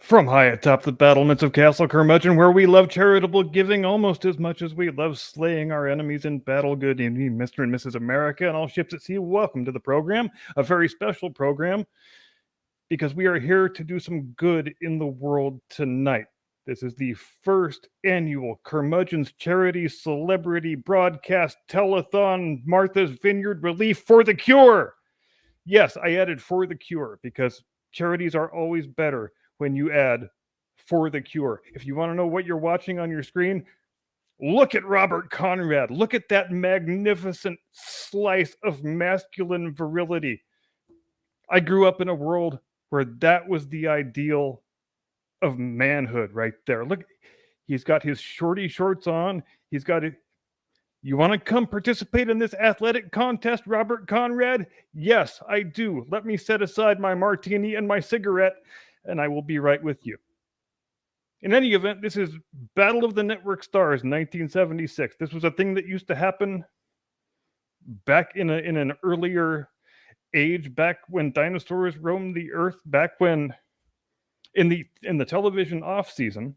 From high atop the battlements of Castle Curmudgeon, where we love charitable giving almost as much as we love slaying our enemies in battle. Good evening, Mr. and Mrs. America, and all ships at sea. Welcome to the program, a very special program, because we are here to do some good in the world tonight. This is the first annual Curmudgeon's Charity Celebrity Broadcast Telethon Martha's Vineyard Relief for the Cure. Yes, I added for the cure because charities are always better when you add for the cure. If you want to know what you're watching on your screen, look at Robert Conrad. Look at that magnificent slice of masculine virility. I grew up in a world where that was the ideal of manhood right there. Look, he's got his shorty shorts on. He's got it. You want to come participate in this athletic contest, Robert Conrad? Yes, I do. Let me set aside my martini and my cigarette, and I will be right with you. In any event, this is Battle of the Network Stars, 1976. This was a thing that used to happen back in an earlier age, back when dinosaurs roamed the earth, back when in the television off season,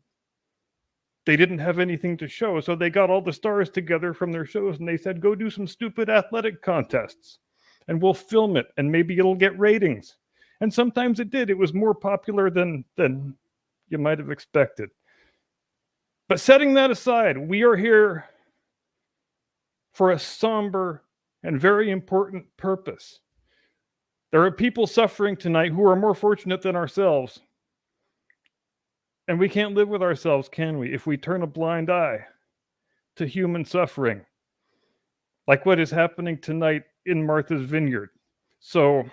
they didn't have anything to show, so they got all the stars together from their shows and they said, go do some stupid athletic contests and we'll film it and maybe it'll get ratings. And sometimes it did. It was more popular than you might have expected. But setting that aside, we are here for a somber and very important purpose. There are people suffering tonight who are more fortunate than ourselves. And we can't live with ourselves, can we, if we turn a blind eye to human suffering, like what is happening tonight in Martha's Vineyard. So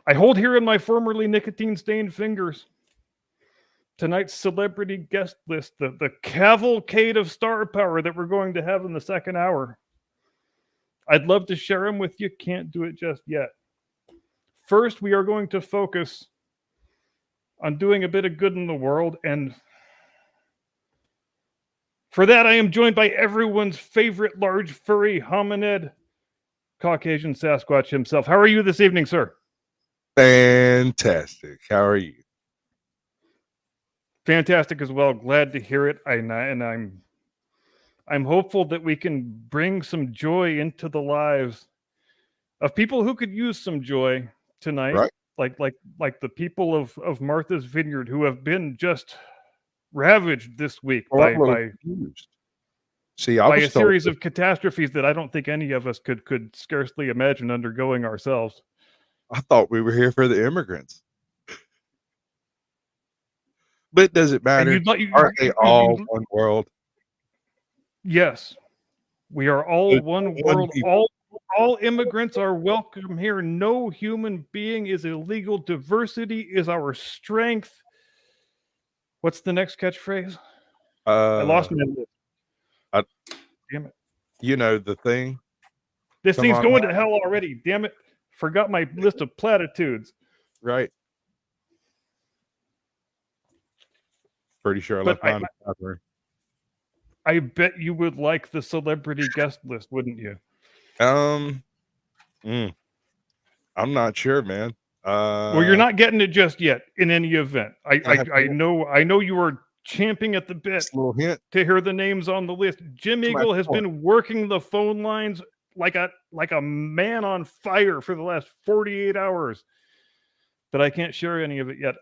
I hold here in my formerly nicotine-stained fingers tonight's celebrity guest list, the cavalcade of star power that we're going to have in the second hour. I'd love to share them with you, can't do it just yet. First, we are going to focus on doing a bit of good in the world, and for that, I am joined by everyone's favorite large furry hominid, Caucasian Sasquatch himself. How are you this evening, sir? Fantastic. How are you? Fantastic as well. Glad to hear it. I'm hopeful that we can bring some joy into the lives of people who could use some joy tonight, right? like the people of Martha's Vineyard who have been just ravaged this week by a series of catastrophes that I don't think any of us could scarcely imagine undergoing ourselves. I thought we were here for the immigrants. But does it matter? Aren't they all one world? Yes. We are all one world. All immigrants are welcome here. No human being is illegal. Diversity is our strength. What's the next catchphrase? I lost my list. Damn it. You know the thing. This thing's going to hell already. Damn it. Forgot my list of platitudes. Right. Pretty sure I left mine. I bet you would like the celebrity guest list, wouldn't you? I'm not sure, man. Well, you're not getting it just yet. In any event, I know you are champing at the bit to hear the names on the list. Jim Eagle has been working the phone lines like a man on fire for the last 48 hours, but I can't share any of it yet.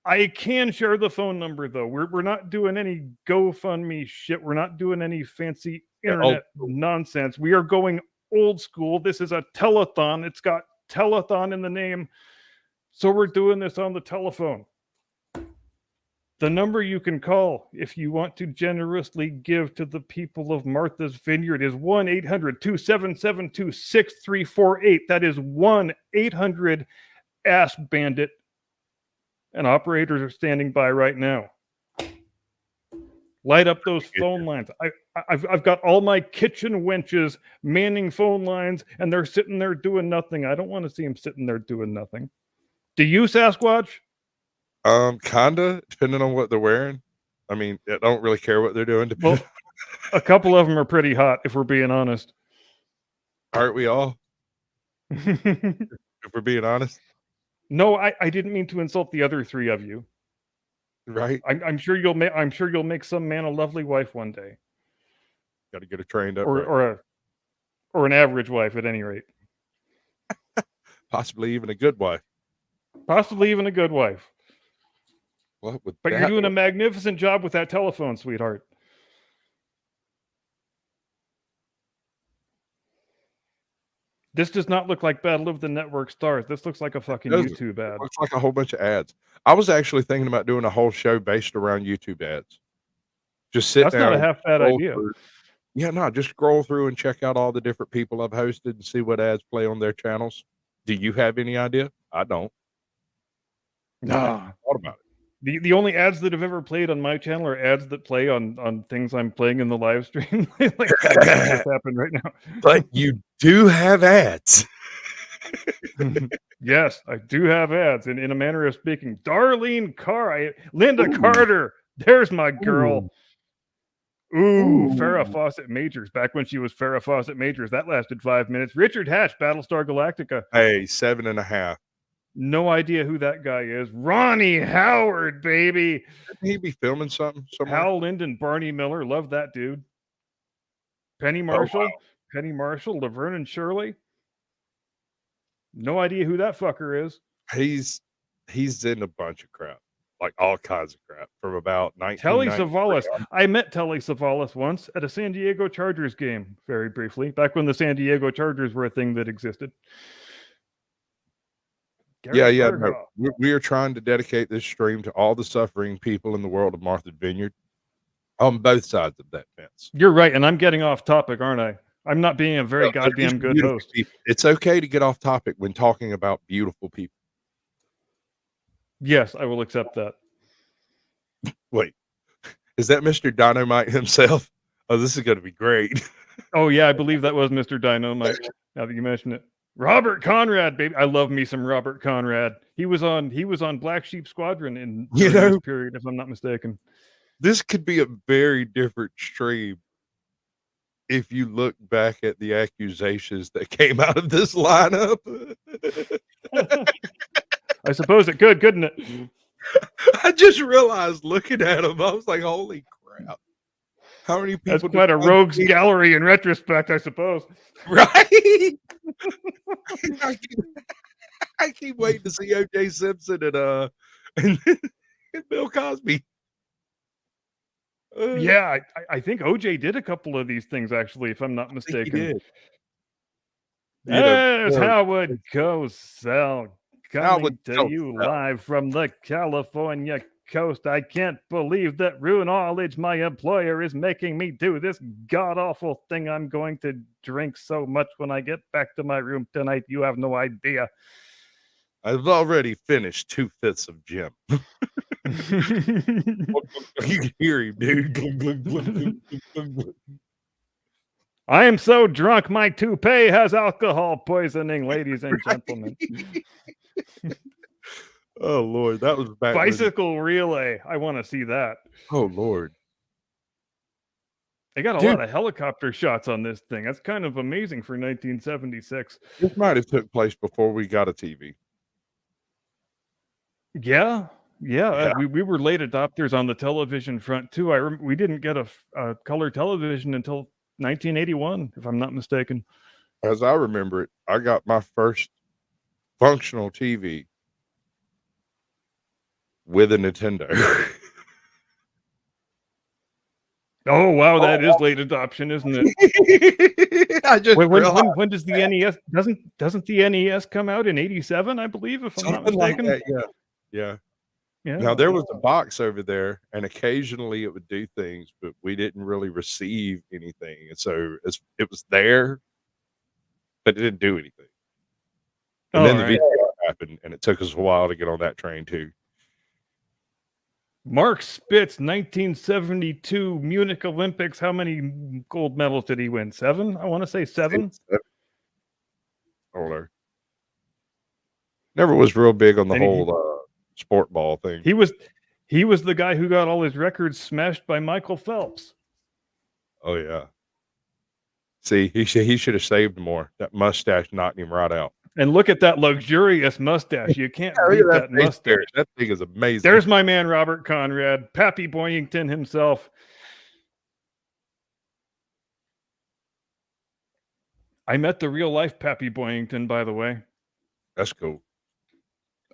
I can share the phone number though. We're not doing any GoFundMe shit. We're not doing any fancy internet nonsense. We are going old school. This is a telethon. It's got telethon in the name. So we're doing this on the telephone. The number you can call if you want to generously give to the people of Martha's Vineyard is 1-800-277-6348. That is 1-800-ASK-BANDIT. And operators are standing by right now. Light up those phone lines. I've got all my kitchen wenches manning phone lines, and they're sitting there doing nothing. I don't want to see them sitting there doing nothing. Do you, Sasquatch? Kinda, depending on what they're wearing. I mean, I don't really care what they're doing. Well, a couple of them are pretty hot, if we're being honest. Aren't we all? If we're being honest. No, I didn't mean to insult the other three of you. Right? I'm sure you'll make some man a lovely wife one day, Got to get her trained up, right? or an average wife at any rate, Possibly even a good wife. possibly even a good wife. What would But you're doing a magnificent job with that telephone, sweetheart. This does not look like Battle of the Network Stars. This looks like a fucking YouTube ad. It looks like a whole bunch of ads. I was actually thinking about doing a whole show based around YouTube ads. Just sit That's down. not a half bad idea. Yeah, no, just scroll through and check out all the different people I've hosted and see what ads play on their channels. Do you have any idea? I don't. Nah. Thought about it. The only ads that have ever played on my channel are ads that play on things I'm playing in the live stream. Like what just happened right now. But you do have ads. Yes, I do have ads. And in a manner of speaking, Darlene Carr, Linda Carter, there's my girl. Ooh, Farrah Fawcett Majors, back when she was Farrah Fawcett Majors. That lasted 5 minutes. Richard Hatch, Battlestar Galactica. Hey, 7.5. No idea who that guy is. Ronnie Howard, baby. Shouldn't he be filming something somewhere? Hal Linden, Barney Miller. Love that dude. Penny Marshall. wow. Penny Marshall, Laverne and Shirley. No idea who that fucker is. He's in a bunch of crap. Like all kinds of crap from about 1990. Telly Savalas. I met Telly Savalas once at a San Diego Chargers game, very briefly, back when the San Diego Chargers were a thing that existed. Yeah. No, we are trying to dedicate this stream to all the suffering people in the world of Martha's Vineyard on both sides of that fence. You're right, and I'm getting off topic, aren't I? I'm not being a very goddamn good host. People. It's okay to get off topic when talking about beautiful people. Yes, I will accept that. Wait, is that Mr. Dynamite himself? Oh, this is going to be great. Oh, yeah, I believe that was Mr. Dynamite, now that you mention it. Robert Conrad, baby. I love me some Robert Conrad. He was on Black Sheep Squadron in this period, if I'm not mistaken. This could be a very different stream if you look back at the accusations that came out of this lineup. I suppose it could, couldn't it? I just realized looking at him, I was like, holy crap. How many people? That's quite a rogues gallery in retrospect, I suppose. Right? I keep waiting to see O.J. Simpson and Bill Cosby. Yeah, I think O.J. did a couple of these things, actually, if I'm not mistaken. He did. There's Howard Cosell coming to you live from the California coast. I can't believe that Rue Knowledge, my employer, is making me do this god-awful thing. I'm going to drink so much when I get back to my room tonight. You have no idea. I've already finished 2/5 of Jim. You can hear him, dude. I am so drunk, my toupee has alcohol poisoning, ladies and gentlemen. Oh, Lord. That was back Bicycle relay. I want to see that. Oh, Lord. They got a lot of helicopter shots on this thing. That's kind of amazing for 1976. This might have took place before we got a TV. Yeah. We were late adopters on the television front, too. We didn't get a color television until 1981, if I'm not mistaken. As I remember it, I got my first functional TV with a Nintendo. Oh wow, that is late adoption, isn't it? I just when does the NES doesn't the NES come out in 87, I believe, if I'm not mistaken? Like that, yeah. Now there was a box over there, and occasionally it would do things, but we didn't really receive anything, and so it was there, but it didn't do anything. And then the video happened, and it took us a while to get on that train too. Mark Spitz, 1972 Munich Olympics. How many gold medals did he win? 7? I want to say 7. Older. Never was real big on the whole sport ball thing. He was the guy who got all his records smashed by Michael Phelps. Oh yeah. See, he should have saved more. That mustache knocked him right out. And look at that luxurious mustache. You can't beat that mustache. That thing is amazing. There's my man, Robert Conrad, Pappy Boyington himself. I met the real life Pappy Boyington, by the way. That's cool.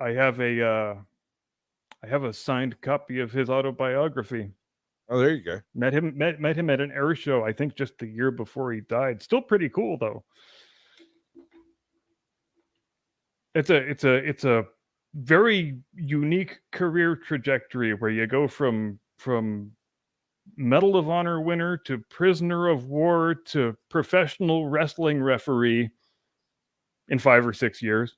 I have a signed copy of his autobiography. Oh, there you go. Met him at an air show, I think just the year before he died. Still pretty cool though. It's a very unique career trajectory where you go from Medal of Honor winner to prisoner of war to professional wrestling referee in 5 or 6 years.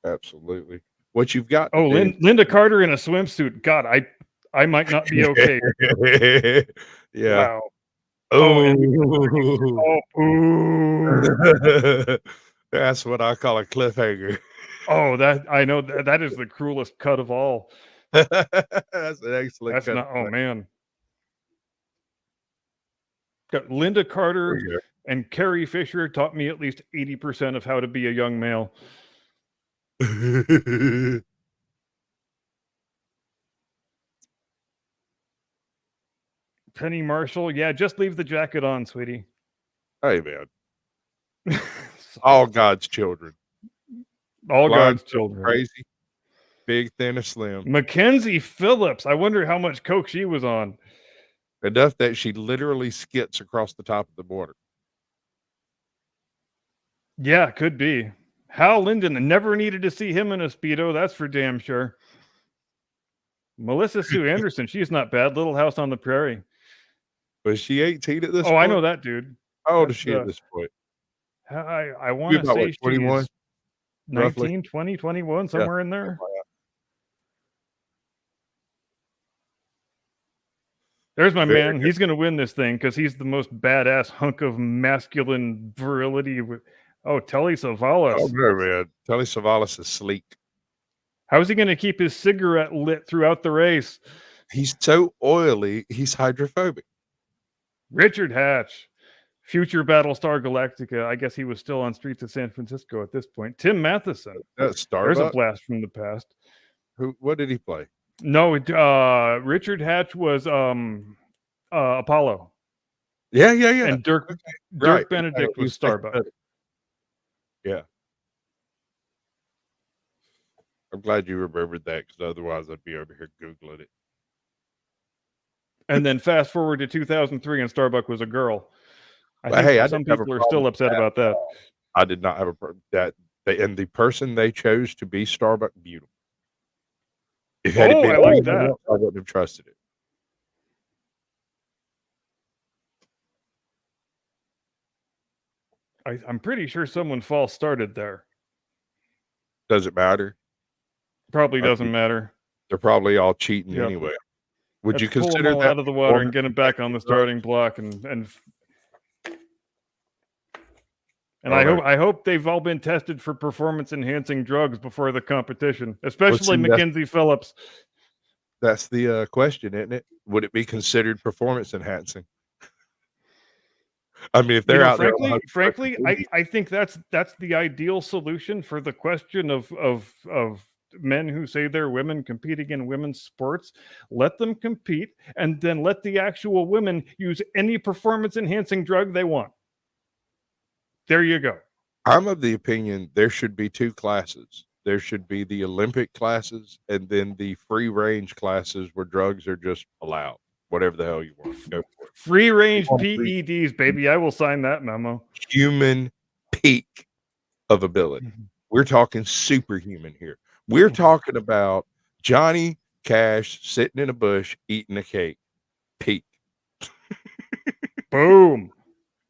Absolutely. What you've got. Oh, Linda Carter in a swimsuit. God, I might not be okay. Yeah. Wow. Oh, ooh. That's what I call a cliffhanger. Oh, I know that is the cruelest cut of all. That's an excellent That's cut. not. Oh man. Got Linda Carter and Carrie Fisher taught me at least 80% of how to be a young male. Penny Marshall, yeah, just leave the jacket on, sweetie. Hey, man. All God's children. All God's children. Crazy. Big, thin, and slim. Mackenzie Phillips. I wonder how much coke she was on. Enough that she literally skits across the top of the border. Yeah, could be. Hal Linden, never needed to see him in a Speedo, that's for damn sure. Melissa Sue Anderson, she's not bad. Little House on the Prairie. Was she 18 at this point? Oh, I know that, dude. How old is she at this point? I want to say 21? she's 19, 20, 21, somewhere in there. There's my man. He's going to win this thing because he's the most badass hunk of masculine virility. Oh, Telly Savalas. Oh, no, man. Telly Savalas is sleek. How is he going to keep his cigarette lit throughout the race? He's so oily, he's hydrophobic. Richard Hatch, future Battlestar Galactica. I guess he was still on Streets of San Francisco at this point. Tim Matheson. There's a blast from the past. What did he play? No, Richard Hatch was Apollo. Yeah. And Dirk Benedict was Starbuck. Yeah. I'm glad you remembered that because otherwise I'd be over here Googling it. And then fast forward to 2003 and Starbuck was a girl. I think some people are still upset about that. I did not have a problem that. And the person they chose to be Starbuck, beautiful. If had it been I like that. Else, I wouldn't have trusted it. I'm pretty sure someone false started there. Does it matter? Probably doesn't matter. They're probably all cheating anyway. Would you consider that out of the water and get them back on the starting block and I hope they've all been tested for performance enhancing drugs before the competition, especially Mackenzie Phillips. That's the question, isn't it? Would it be considered performance enhancing? I mean, if they're out there, frankly, I think that's the ideal solution for the question of men who say they're women competing in women's sports. Let them compete and then let the actual women use any performance enhancing drug they want. There you go. I'm of the opinion there should be two classes. There should be the Olympic classes and then the free range classes where drugs are just allowed. Whatever the hell you want. Go for it. Free range PEDs, baby. I will sign that memo. Human peak of ability. We're talking superhuman here. We're talking about Johnny Cash sitting in a bush eating a cake. Peak. Boom.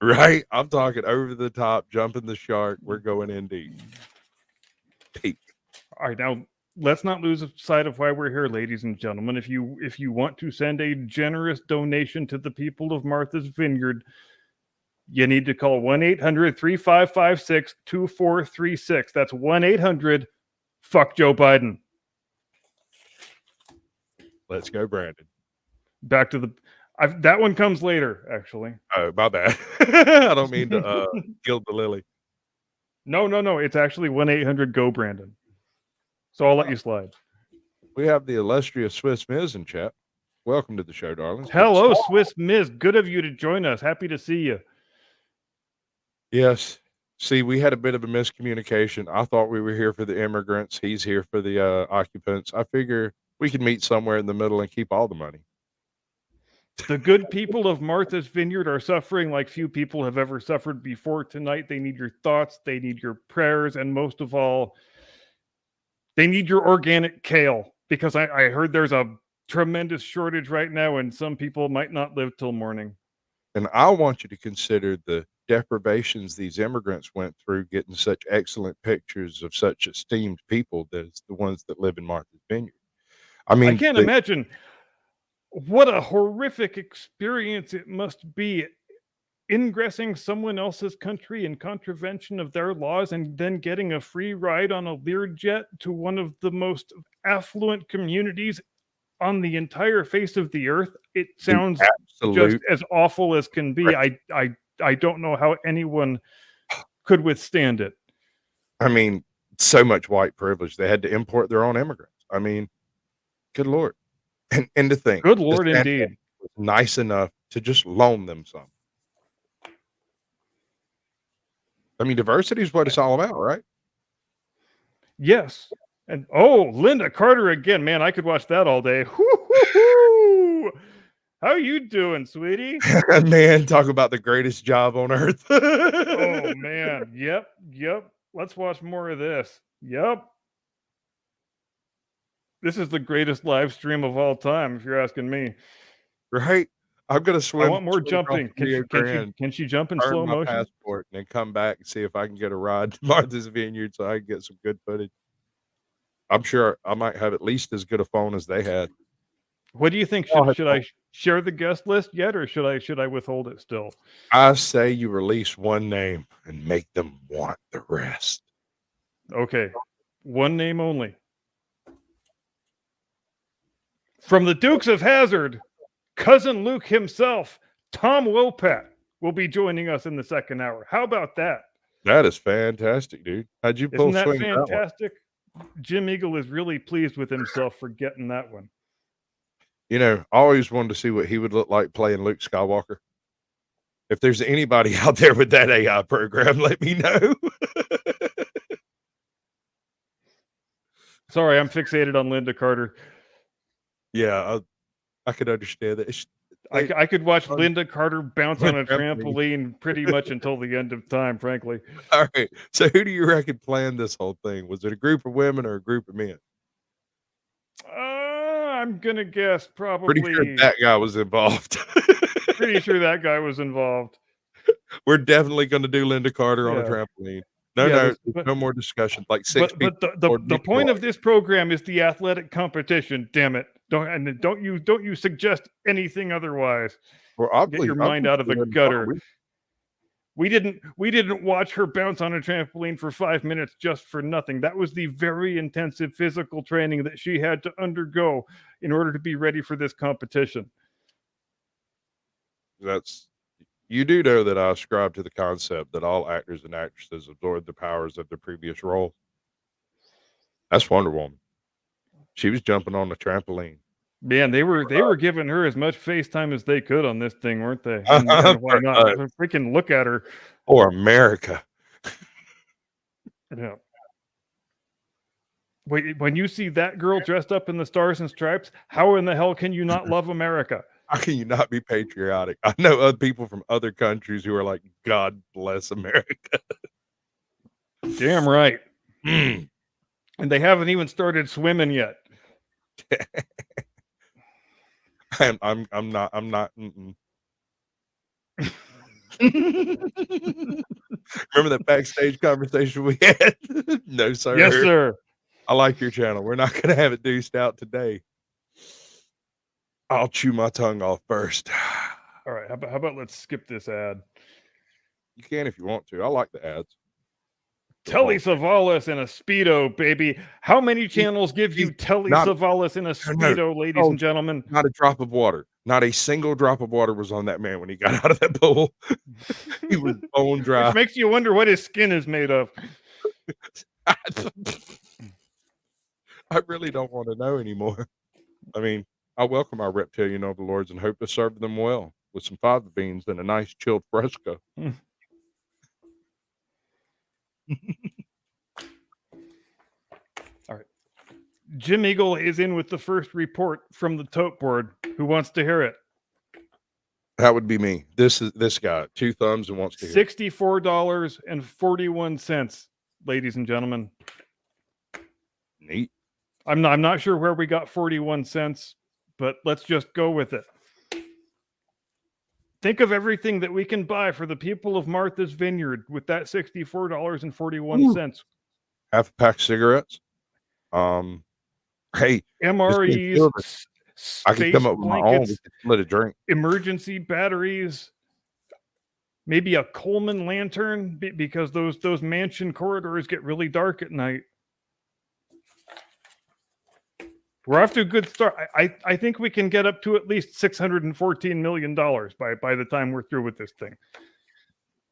Right? I'm talking over the top, jumping the shark. We're going in deep. Peak. All right, now let's not lose sight of why we're here, ladies and gentlemen. If you want to send a generous donation to the people of Martha's Vineyard, you need to call 1-800-3556-2436. That's 1-800-FUCK Joe Biden. Let's go, Brandon. Back to the... That one comes later, actually. Oh, my bad. I don't mean to gild the lily. No. It's actually 1-800-GO Brandon. So I'll let you slide. We have the illustrious Swiss Miz in chat. Welcome to the show, darlings. Hello, Swiss Miz. Good of you to join us. Happy to see you. Yes. See, we had a bit of a miscommunication. I thought we were here for the immigrants. He's here for the occupants. I figure we could meet somewhere in the middle and keep all the money. The good people of Martha's Vineyard are suffering like few people have ever suffered before tonight. They need your thoughts. They need your prayers. And most of all, they need your organic kale, because I heard there's a tremendous shortage right now and some people might not live till morning. And I want you to consider the deprivations these immigrants went through getting such excellent pictures of such esteemed people as the ones that live in Martha's Vineyard. I mean, I can't imagine what a horrific experience it must be ingressing someone else's country in contravention of their laws and then getting a free ride on a Learjet to one of the most affluent communities on the entire face of the earth. It sounds just as awful as can be. I don't know how anyone could withstand it. I mean, so much white privilege. They had to import their own immigrants. I mean, good Lord. And to think, good Lord, indeed, was nice enough to just loan them some. I mean, diversity is what it's all about, right? Yes. And Linda Carter again, man, I could watch that all day. How you doing, sweetie? Man, talk about the greatest job on earth. Oh man, yep. Let's watch more of this. Yep. This is the greatest live stream of all time, if you're asking me. Right? I'm gonna swim. I want more jumping. Can she jump in slow motion? Passport and then come back and see if I can get a ride to Martha's Vineyard so I can get some good footage. I'm sure I might have at least as good a phone as they had. What do you think? Should I share the guest list yet, or should I withhold it still? I say you release one name and make them want the rest. Okay, one name only. From the Dukes of Hazzard, Cousin Luke himself, Tom Wopat, will be joining us in the second hour. How about that? That is fantastic, dude. How'd you pull? Isn't that fantastic? Jim Eagle is really pleased with himself for getting that one. You know, I always wanted to see what he would look like playing Luke Skywalker. If there's anybody out there with that AI program, let me know. Sorry, I'm fixated on Linda Carter. Yeah, I could understand that. I could watch Linda Carter bounce on a trampoline pretty much until the end of time, frankly. All right. So who do you reckon planned this whole thing? Was it a group of women or a group of men? I'm going to guess probably. Pretty sure that guy was involved. Pretty sure that guy was involved. We're definitely going to do Linda Carter on a trampoline. No more discussion. Like six people. But the point of this program is the athletic competition. Damn it! Don't you suggest anything otherwise. Well, get your mind out of the gutter. We didn't watch her bounce on a trampoline for 5 minutes just for nothing. That was the very intensive physical training that she had to undergo in order to be ready for this competition. You do know that I ascribe to the concept that all actors and actresses absorb the powers of their previous role. That's Wonder Woman. She was jumping on the trampoline. Man, they were giving her as much face time as they could on this thing, weren't they? And why not? Freaking look at her. Or America. Yeah. Wait, when you see that girl dressed up in the Stars and Stripes, how in the hell can you not love America? How can you not be patriotic? I know other people from other countries who are like, God bless America. Damn right. And they haven't even started swimming yet. I'm not. Remember that backstage conversation we had? No, sir. Yes, sir. I like your channel. We're not going to have it deuced out today. I'll chew my tongue off first. All right. How about let's skip this ad? You can if you want to. I like the ads. Telly Savalas in a Speedo, baby. How many channels give you Telly Savalas in a Speedo, ladies and gentlemen? Not a drop of water. Not a single drop of water was on that man when he got out of that pool. He was bone dry. Which makes you wonder what his skin is made of. I really don't want to know anymore. I mean, I welcome our reptilian overlords and hope to serve them well with some fava beans and a nice chilled fresco. All right. Jim Eagle is in with the first report from the tote board. Who wants to hear it? That would be me. This guy, 2 thumbs and wants to hear $64.41, ladies and gentlemen. Neat. I'm not sure where we got 41 cents, but let's just go with it. Think of everything that we can buy for the people of Martha's Vineyard with that $64.41. Half a pack of cigarettes. Hey, MREs, I can come up with my own. Let it drink. Emergency batteries, maybe a Coleman lantern because those mansion corridors get really dark at night. We're off to a good start. I think we can get up to at least $614 million by the time we're through with this thing.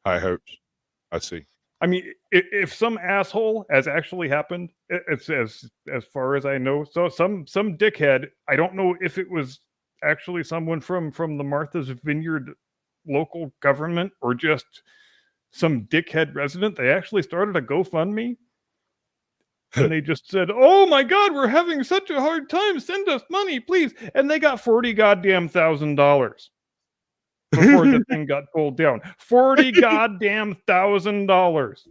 High hopes. I see. I mean, if some asshole, as actually happened, it's as far as I know, so some dickhead, I don't know if it was actually someone from the Martha's Vineyard local government or just some dickhead resident, they actually started a GoFundMe. And they just said, "Oh my God, we're having such a hard time. Send us money, please." And they got $40,000 before the thing got pulled down. $40,000.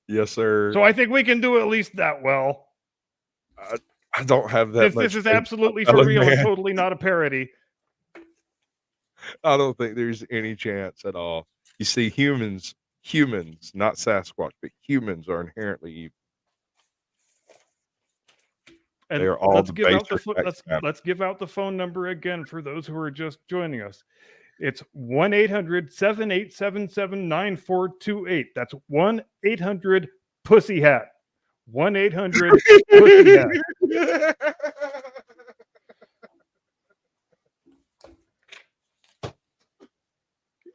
Yes, sir. So I think we can do at least that well. I don't have that much. This is absolutely for real and totally not a parody. I don't think there's any chance at all. You see, humans, not Sasquatch, but humans are inherently evil. And they are all let's give out the phone number again for those who are just joining us. It's 1-800-7877-9428. That's 1-800-PUSSY HAT. 1-800-PUSSY HAT.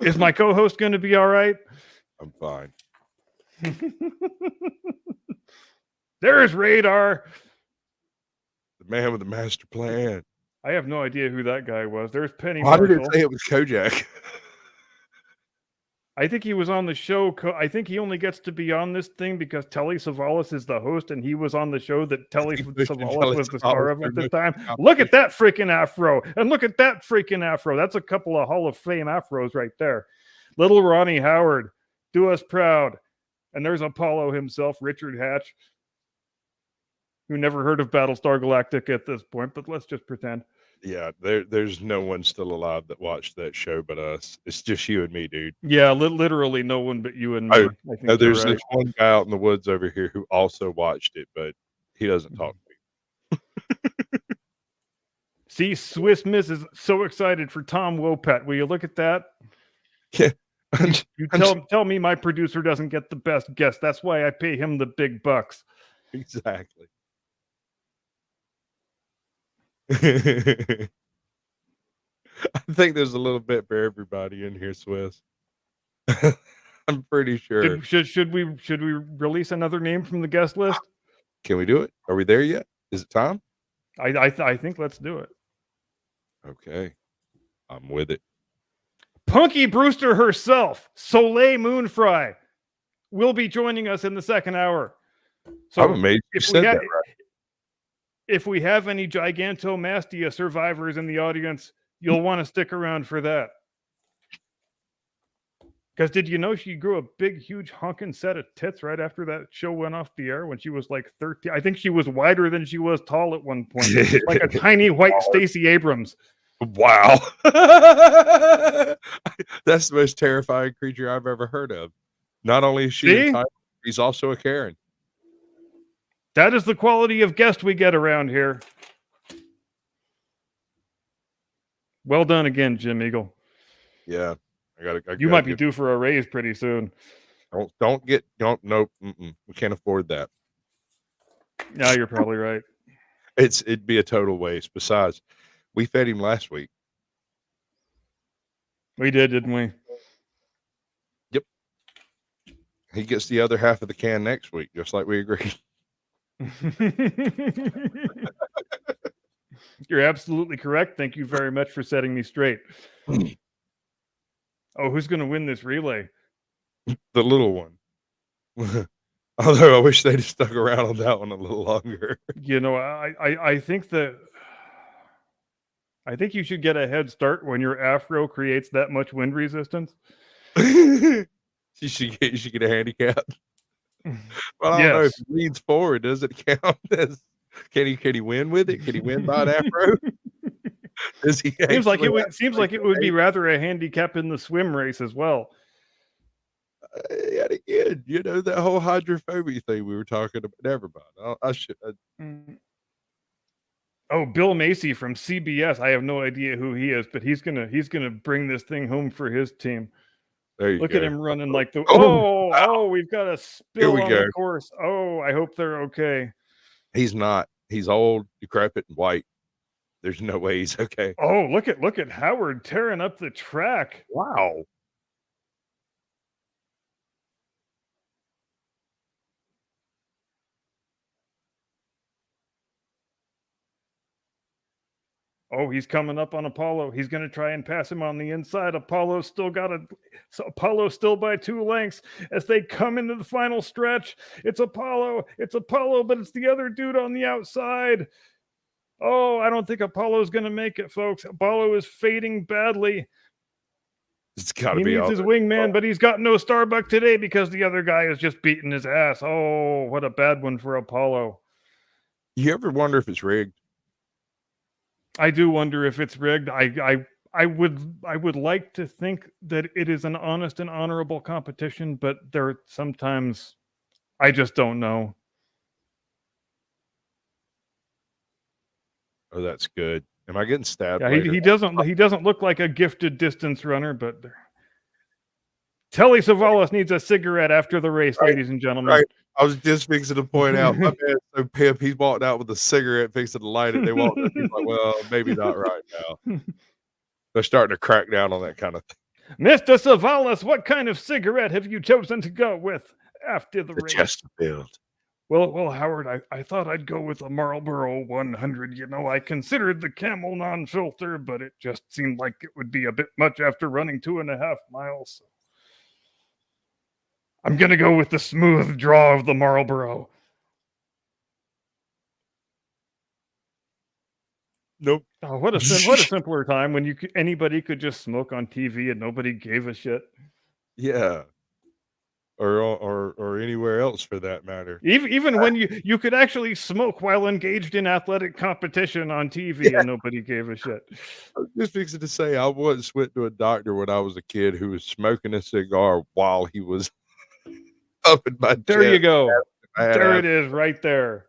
Is my co-host going to be all right? I'm fine. There's Radar. The man with the master plan. I have no idea who that guy was. There's Penny Marshall. Marshall. Why did it say it was Kojak? I think he was on the show. I think he only gets to be on this thing because Telly Savalas is the host, and he was on the show that Telly Savalas was the star of at the time. Look at that freaking afro, and look at that freaking afro. That's a couple of Hall of Fame afros right there. Little Ronnie Howard, do us proud. And there's Apollo himself, Richard Hatch, who never heard of Battlestar Galactica at this point, but let's just pretend. Yeah, there's no one still alive that watched that show but us. It's just you and me, dude. Yeah, literally no one but you and me. I think there's this one guy out in the woods over here who also watched it, but he doesn't talk to me. See, Swiss Miss is so excited for Tom Wopat. Will you look at that? Yeah. You tell me my producer doesn't get the best guest. That's why I pay him the big bucks. Exactly. I think there's a little bit for everybody in here, Swiss. I'm pretty sure. Should we release another name from the guest list? Can we do it? Are we there yet? Is it time? I think let's do it. Okay, I'm with it. Punky Brewster herself, Soleil Moonfry, will be joining us in the second hour. So I'm amazed you said that right. If we have any gigantomastia survivors in the audience, you'll want to stick around for that. Because did you know she grew a big, huge honking set of tits right after that show went off the air when she was like 13? I think she was wider than she was tall at one point. Like a tiny white Stacey Abrams. Wow. That's the most terrifying creature I've ever heard of. Not only is she a type, she's also a Karen. That is the quality of guest we get around here. Well done again, Jim Eagle. Yeah. You might be due for a raise pretty soon. Nope. We can't afford that. No, you're probably right. It'd be a total waste. Besides, we fed him last week. We did, didn't we? Yep. He gets the other half of the can next week, just like we agreed. You're absolutely correct. Thank you very much for setting me straight. Oh, who's going to win this relay? The little one. Although I wish they'd have stuck around on that one a little longer. You know, I think you should get a head start when your afro creates that much wind resistance. You should get a handicap. Well, I don't know if he leans forward. Does it count as? Can he win with it? Can he win by an afro? Does he? Seems like it would be rather a handicap in the swim race as well. Yet again, you know, that whole hydrophobia thing we were talking about. Never mind. I should. Oh, Bill Macy from CBS. I have no idea who he is, but he's gonna bring this thing home for his team. There you go. Look at him running like the. Oh, we've got a spill on the course. Oh, I hope they're okay. He's not. He's old, decrepit, and white. There's no way he's okay. Oh, look at Howard tearing up the track. Wow. Oh, he's coming up on Apollo. He's going to try and pass him on the inside. Apollo's still by 2 lengths as they come into the final stretch. It's Apollo, but it's the other dude on the outside. Oh, I don't think Apollo's going to make it, folks. Apollo is fading badly. It's got to be. He needs his wingman, but he's got no Starbuck today because the other guy is just beating his ass. Oh, what a bad one for Apollo. You ever wonder if it's rigged? I do wonder if it's rigged. I would like to think that it is an honest and honorable competition, but there sometimes I just don't know. Oh, that's good. Am I getting stabbed? Yeah, he doesn't look like a gifted distance runner, but Telly Savalas needs a cigarette after the race, ladies and gentlemen. Right. I was just fixing to point out, my man's so pimp, he's walked out with a cigarette fixing to light it. They walked up, he's like, well, maybe not right now. They're starting to crack down on that kind of thing. Mr. Savalas, what kind of cigarette have you chosen to go with after the race? Chesterfield. Well, Howard, I thought I'd go with a Marlboro 100. You know, I considered the Camel non-filter, but it just seemed like it would be a bit much after running 2.5 miles. I'm going to go with the smooth draw of the Marlboro. Nope. Oh, what a simpler time when anybody could just smoke on TV and nobody gave a shit. Yeah. Or anywhere else for that matter. Even when you could actually smoke while engaged in athletic competition on TV and nobody gave a shit. I was just fixing to say I once went to a doctor when I was a kid who was smoking a cigar while he was up in my There you go. There it is right there.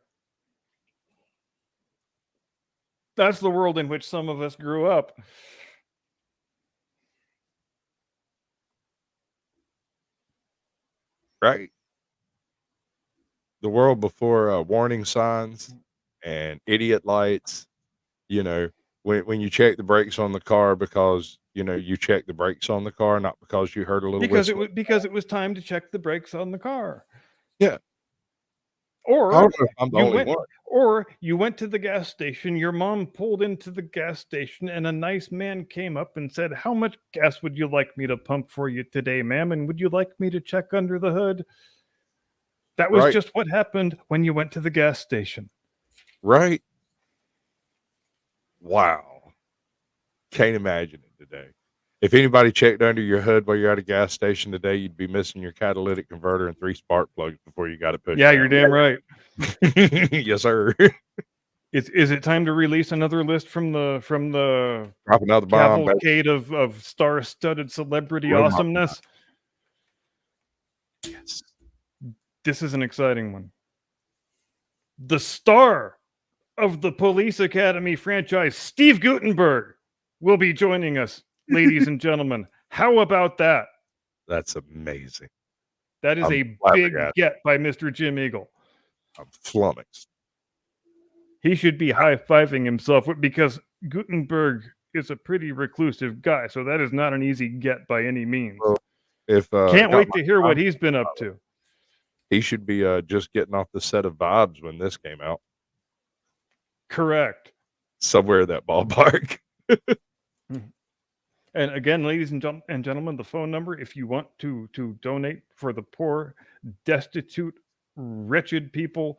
That's the world in which some of us grew up. Right. The world before warning signs and idiot lights, you know, when you check the brakes on the car because, you know, you check the brakes on the car, not because you heard a little whistle. Because it was time to check the brakes on the car. Yeah. Or I don't know if I'm the only one. Or you went to the gas station, your mom pulled into the gas station, and a nice man came up and said, "How much gas would you like me to pump for you today, ma'am? And would you like me to check under the hood?" That was just what happened when you went to the gas station. Right. Wow. Can't imagine it today. If anybody checked under your hood while you're at a gas station today, you'd be missing your catalytic converter and 3 spark plugs before you got it put. Yeah, you're damn right. Yes, sir. Is it time to release another list from the drop another bomb, cavalcade of star-studded celebrity awesomeness? Yes. This is an exciting one. The star of the Police Academy franchise, Steve Guttenberg, will be joining us, ladies and gentlemen. How about that? That's amazing. That is a big get by Mr. Jim Eagle. I'm flummoxed. He should be high-fiving himself because Gutenberg is a pretty reclusive guy, so that is not an easy get by any means. Well, can't wait to hear what he's been up to. He should be just getting off the set of Vibes when this came out. Correct. Somewhere in that ballpark. And again, ladies and gentlemen, the phone number, if you want to donate for the poor, destitute, wretched people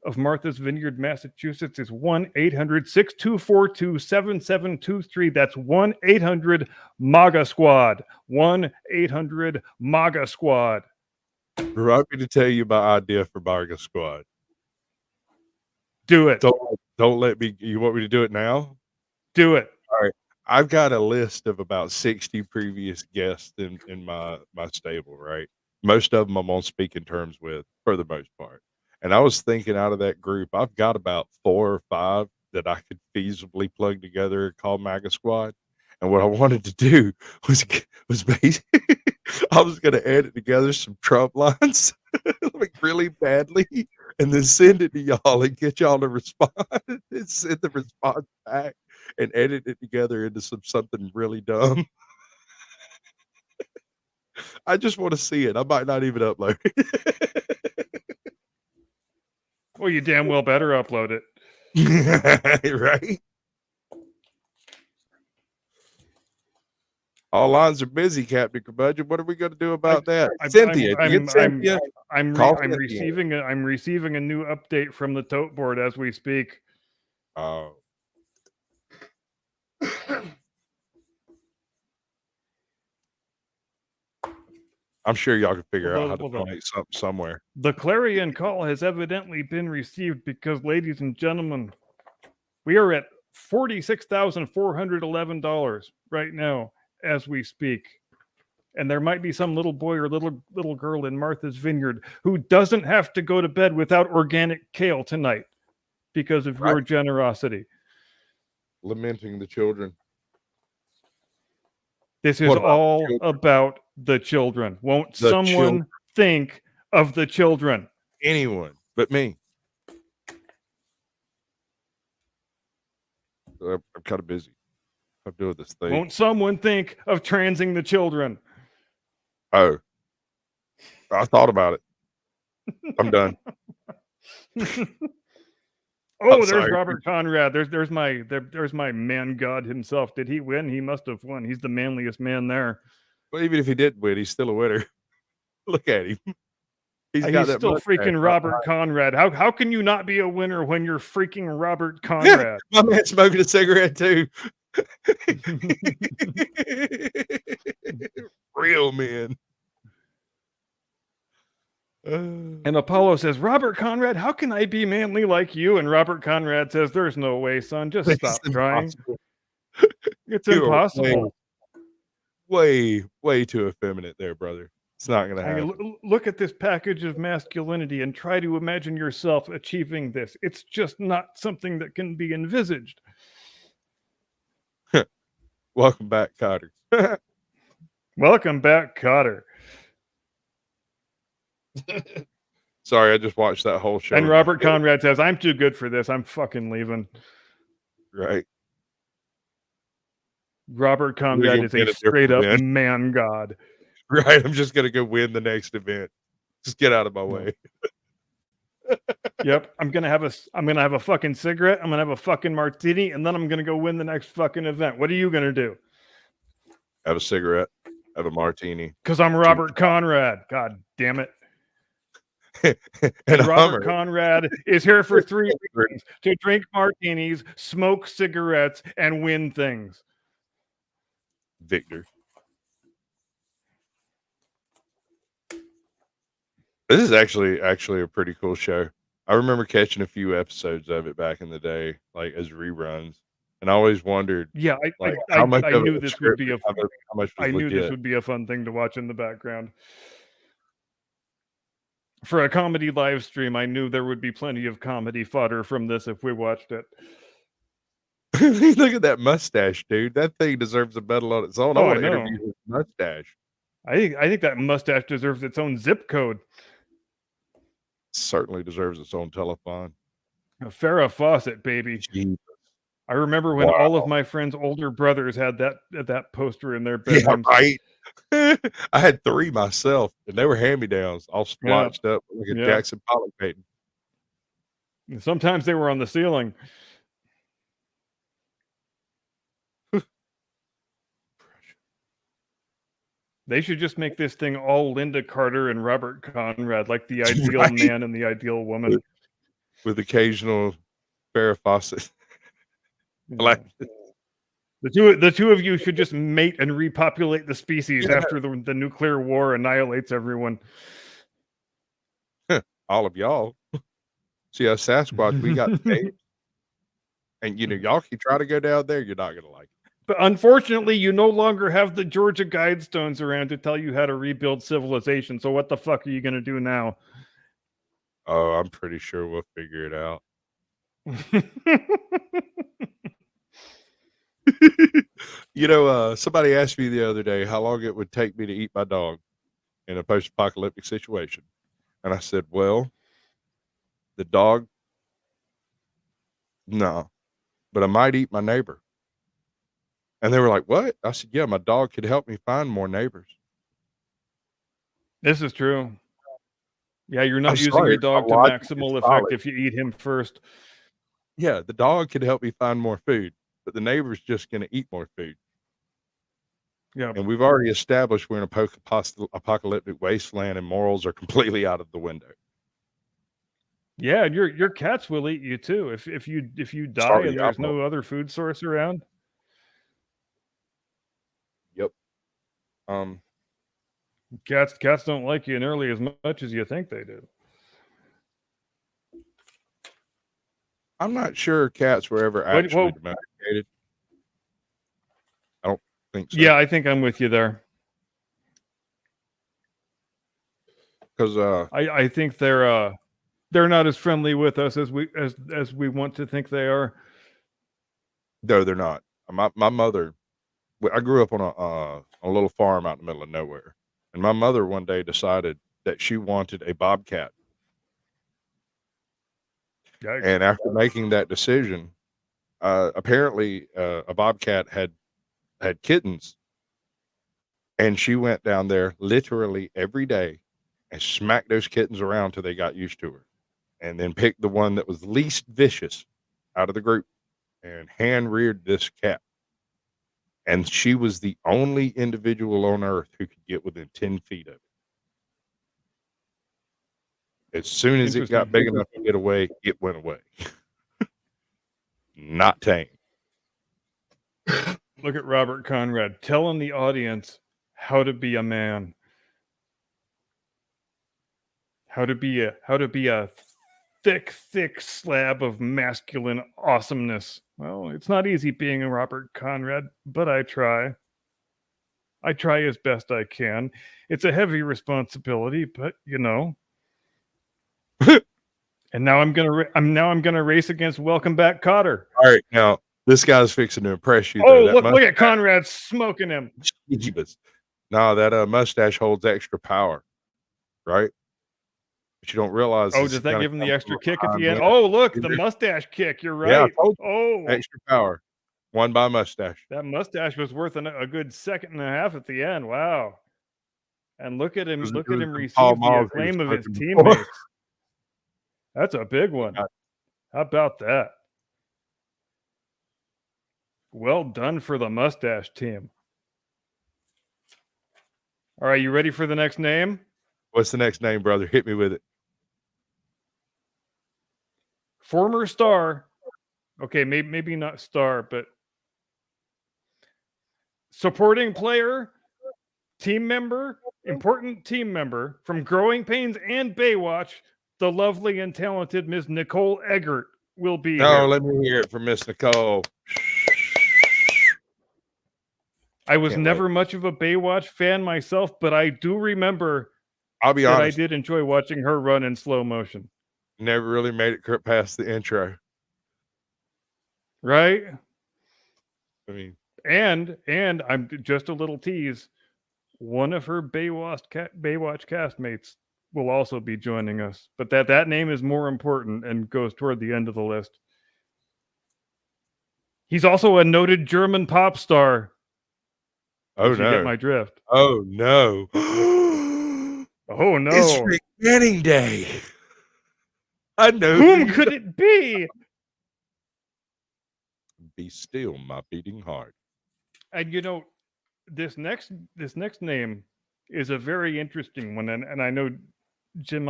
of Martha's Vineyard, Massachusetts, is 1-800-6242-7723. That's 1-800-MAGA Squad. 1-800-MAGA Squad. Remind me to tell you my idea for MAGA Squad. Do it. Don't let me. You want me to do it now? Do it. All right. I've got a list of about 60 previous guests in my stable, right? Most of them I'm on speaking terms with for the most part. And I was thinking out of that group, I've got about 4 or 5 that I could feasibly plug together and call MAGA Squad. And what I wanted to do was basically, I was going to edit together some Trump lines like really badly and then send it to y'all and get y'all to respond and send the response back and edit it together into something really dumb. I just want to see it. I might not even upload it. Well, you damn well better upload it. Right? All lines are busy, Captain Curmudgeon. What are we going to do about that? Cynthia, I'm receiving a new update from the tote board as we speak. Oh. I'm sure y'all can figure out how to donate something somewhere. The clarion call has evidently been received because, ladies and gentlemen, we are at $46,411 right now as we speak. And there might be some little boy or little girl in Martha's Vineyard who doesn't have to go to bed without organic kale tonight because of your generosity. Lamenting the children. This is all about the children. Won't someone think of the children? Anyone but me. I'm kind of busy. I'm doing this thing. Won't someone think of transing the children? Oh, I thought about it. I'm done. Oh, there's Robert Conrad. There's my man god himself. Did he win? He must have won. He's the manliest man there. Well, even if he didn't win, he's still a winner. Look at him. He's still freaking Robert Conrad. How can you not be a winner when you're freaking Robert Conrad? My man's smoking a cigarette too. Real men. And Apollo says, Robert Conrad, how can I be manly like you? And Robert Conrad says, there's no way, son. Just stop trying. It's impossible. Way too effeminate there, brother. It's not going to happen. Look at this package of masculinity and try to imagine yourself achieving this. It's just not something that can be envisaged. Welcome back, Cotter. Welcome back, Cotter. Sorry, I just watched that whole show. And Robert Conrad says, I'm too good for this. I'm fucking leaving. Right. Robert Conrad is a straight up man god. Right. I'm just going to go win the next event. Just get out of my way. Yep. I'm going to have a fucking cigarette. I'm going to have a fucking martini, and then I'm going to go win the next fucking event. What are you going to do? Have a cigarette. Have a martini. Because I'm Robert Conrad. God damn it. And Robert Conrad is here for 3 reasons: to drink martinis, smoke cigarettes, and win things. Victor. This is actually a pretty cool show. I remember catching a few episodes of it back in the day, like as reruns, and I always wondered. Yeah, I knew this would be this would be a fun thing to watch in the background. For a comedy live stream, I knew there would be plenty of comedy fodder from this if we watched it. Look at that mustache, dude. That thing deserves a medal on its own. I want to interview his mustache. I think that mustache deserves its own zip code. Certainly deserves its own telethon. A Farrah Fawcett, baby. Jesus. I remember when all of my friends' older brothers had that poster in their bedrooms. Yeah, right. I had 3 myself, and they were hand-me-downs, all splotched up like a Jackson Pollock painting. And sometimes they were on the ceiling. They should just make this thing all Linda Carter and Robert Conrad, like the ideal man and the ideal woman. With occasional Farrah Fawcett. Like the two of you should just mate and repopulate the species after the nuclear war annihilates everyone. All of y'all. See, a Sasquatch, we got names. And, y'all can try to go down there, you're not going to like it. But unfortunately, you no longer have the Georgia Guidestones around to tell you how to rebuild civilization. So what the fuck are you going to do now? Oh, I'm pretty sure we'll figure it out. Somebody asked me the other day how long it would take me to eat my dog in a post-apocalyptic situation. And I said, well, the dog, no, but I might eat my neighbor. And they were like, what? I said, yeah, my dog could help me find more neighbors. This is true. Yeah, you're not using your dog to maximal effect if you eat him first. Yeah, the dog could help me find more food, but the neighbor's just going to eat more food. Yeah. And we've already established we're in a post-apocalyptic wasteland and morals are completely out of the window. Yeah, and your cats will eat you too if you die and there's no other food source around. Yep. Cats don't like you nearly as much as you think they do. I'm not sure cats were ever actually domesticated. I don't think so. Yeah, I think I'm with you there. Because I think they're not as friendly with us as we want to think they are. No, they're not. My mother, I grew up on a little farm out in the middle of nowhere, and my mother one day decided that she wanted a bobcat. Yikes. And after making that decision, apparently a bobcat had kittens, and she went down there literally every day and smacked those kittens around till they got used to her, and then picked the one that was least vicious out of the group and hand reared this cat. And she was the only individual on earth who could get within 10 feet of it. As soon as it got big enough to get away, it went away. Not tame. Look at Robert Conrad telling the audience how to be a man. How to be a thick slab of masculine awesomeness. Well, it's not easy being a Robert Conrad, but I try. I try as best I can. It's a heavy responsibility, but And now I'm gonna race against Welcome Back Cotter. All right, now this guy's fixing to impress you. Oh, look at Conrad smoking him. No, that mustache holds extra power, right? But you don't realize. Oh, does that give him the extra kick at the end? Oh, look, the mustache kick. You're right. Yeah, extra power, won by mustache. That mustache was worth a good second and a half at the end. Wow. And look at him receive the acclaim of his teammates. That's a big one. How about that? Well done for the mustache team. All right, you ready for the next name? What's the next name, brother? Hit me with it. Former star. Okay, maybe not star, but supporting player, team member, important team member from Growing Pains and Baywatch, the lovely and talented Miss Nicole Eggert will be here. Oh, let me hear it from Miss Nicole. I was never much of a Baywatch fan myself, but I do remember I'll be honest, I did enjoy watching her run in slow motion. Never really made it past the intro. Right? I mean, and I'm just a little tease. One of her Baywatch castmates will also be joining us, but that name is more important and goes toward the end of the list. He's also a noted German pop star. Oh, if you get my drift. Oh, no. Oh, no. It's Rick Manning Day. I know. Whom could it be? Be still, my beating heart. And you know, this next name is a very interesting one, and I know Jim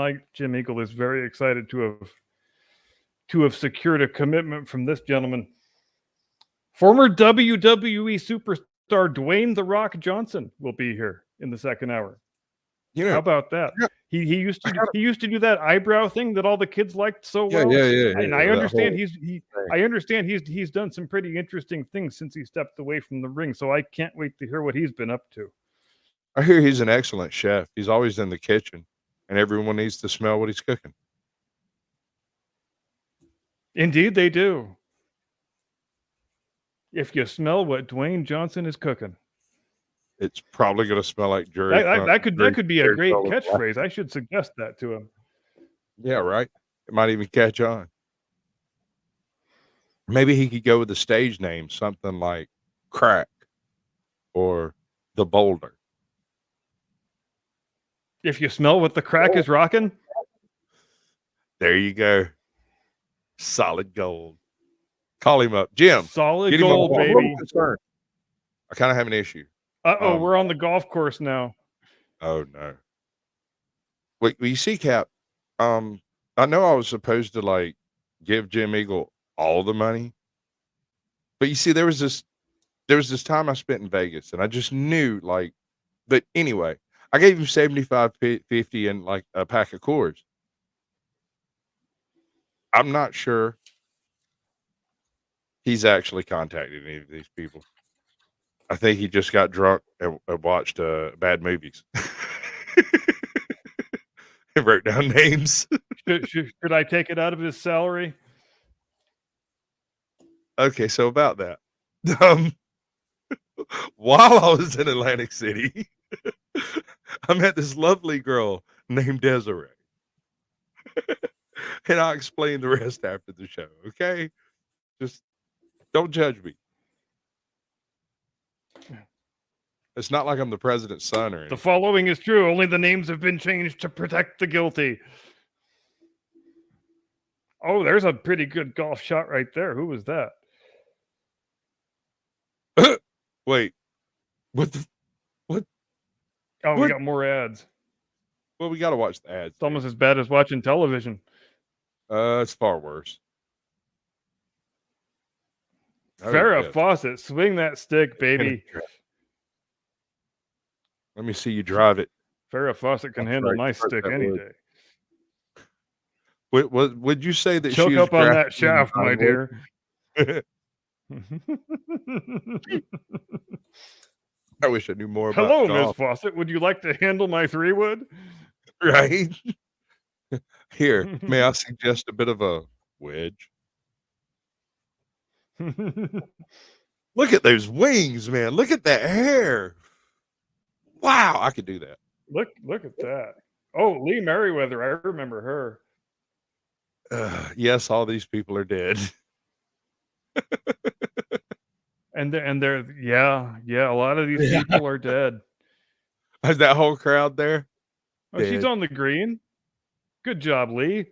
Eagle is very excited to have secured a commitment from this gentleman. Former WWE superstar Dwayne "The Rock" Johnson will be here in the second hour. You know, how about that? He used to do that eyebrow thing that all the kids liked so well. Yeah. And I understand he's done some pretty interesting things since he stepped away from the ring. So I can't wait to hear what he's been up to. I hear he's an excellent chef. He's always in the kitchen, and everyone needs to smell what he's cooking. Indeed, they do. If you smell what Dwayne Johnson is cooking, it's probably going to smell like Jerry. That could be a great catchphrase. I should suggest that to him. Yeah, right. It might even catch on. Maybe he could go with a stage name, something like Crack or The Boulder. If you smell what the crack is rocking, there you go. Solid gold. Call him up, Jim. Solid gold, baby. I kind of have an issue. We're on the golf course now. Oh no. Wait, you see, Cap? I know I was supposed to like give Jim Eagle all the money, but you see, there was this time I spent in Vegas, and I just knew like. But anyway, I gave him $75.50 and like a pack of Coors. I'm not sure he's actually contacted any of these people. I think he just got drunk and watched bad movies and wrote down names. Should I take it out of his salary? Okay, so about that. While I was in Atlantic City, I met this lovely girl named Desiree. And I'll explain the rest after the show, okay? Just don't judge me. It's not like I'm the president's son or anything. The following is true. Only the names have been changed to protect the guilty. Oh, there's a pretty good golf shot right there. Who was that? Wait. What? Oh, what? We got more ads. Well, we got to watch the ads. It's almost as bad as watching television. It's far worse. Farrah Fawcett, swing that stick, baby. Let me see you drive it. Farrah Fawcett can handle my stick any day. Would you say that choke up on that shaft, my dear? I wish I knew more about Hello, golf. Ms. Fawcett. Would you like to handle my 3-wood? Right. Here, may I suggest a bit of a wedge? Look at those wings, man. Look at that hair. Wow, I could do that. Look at that. Oh, Lee Merriweather. I remember her. Yes, all these people are dead. and they're a lot of these people are dead. Is that whole crowd there? Oh, dead. She's on the green. Good job, Lee.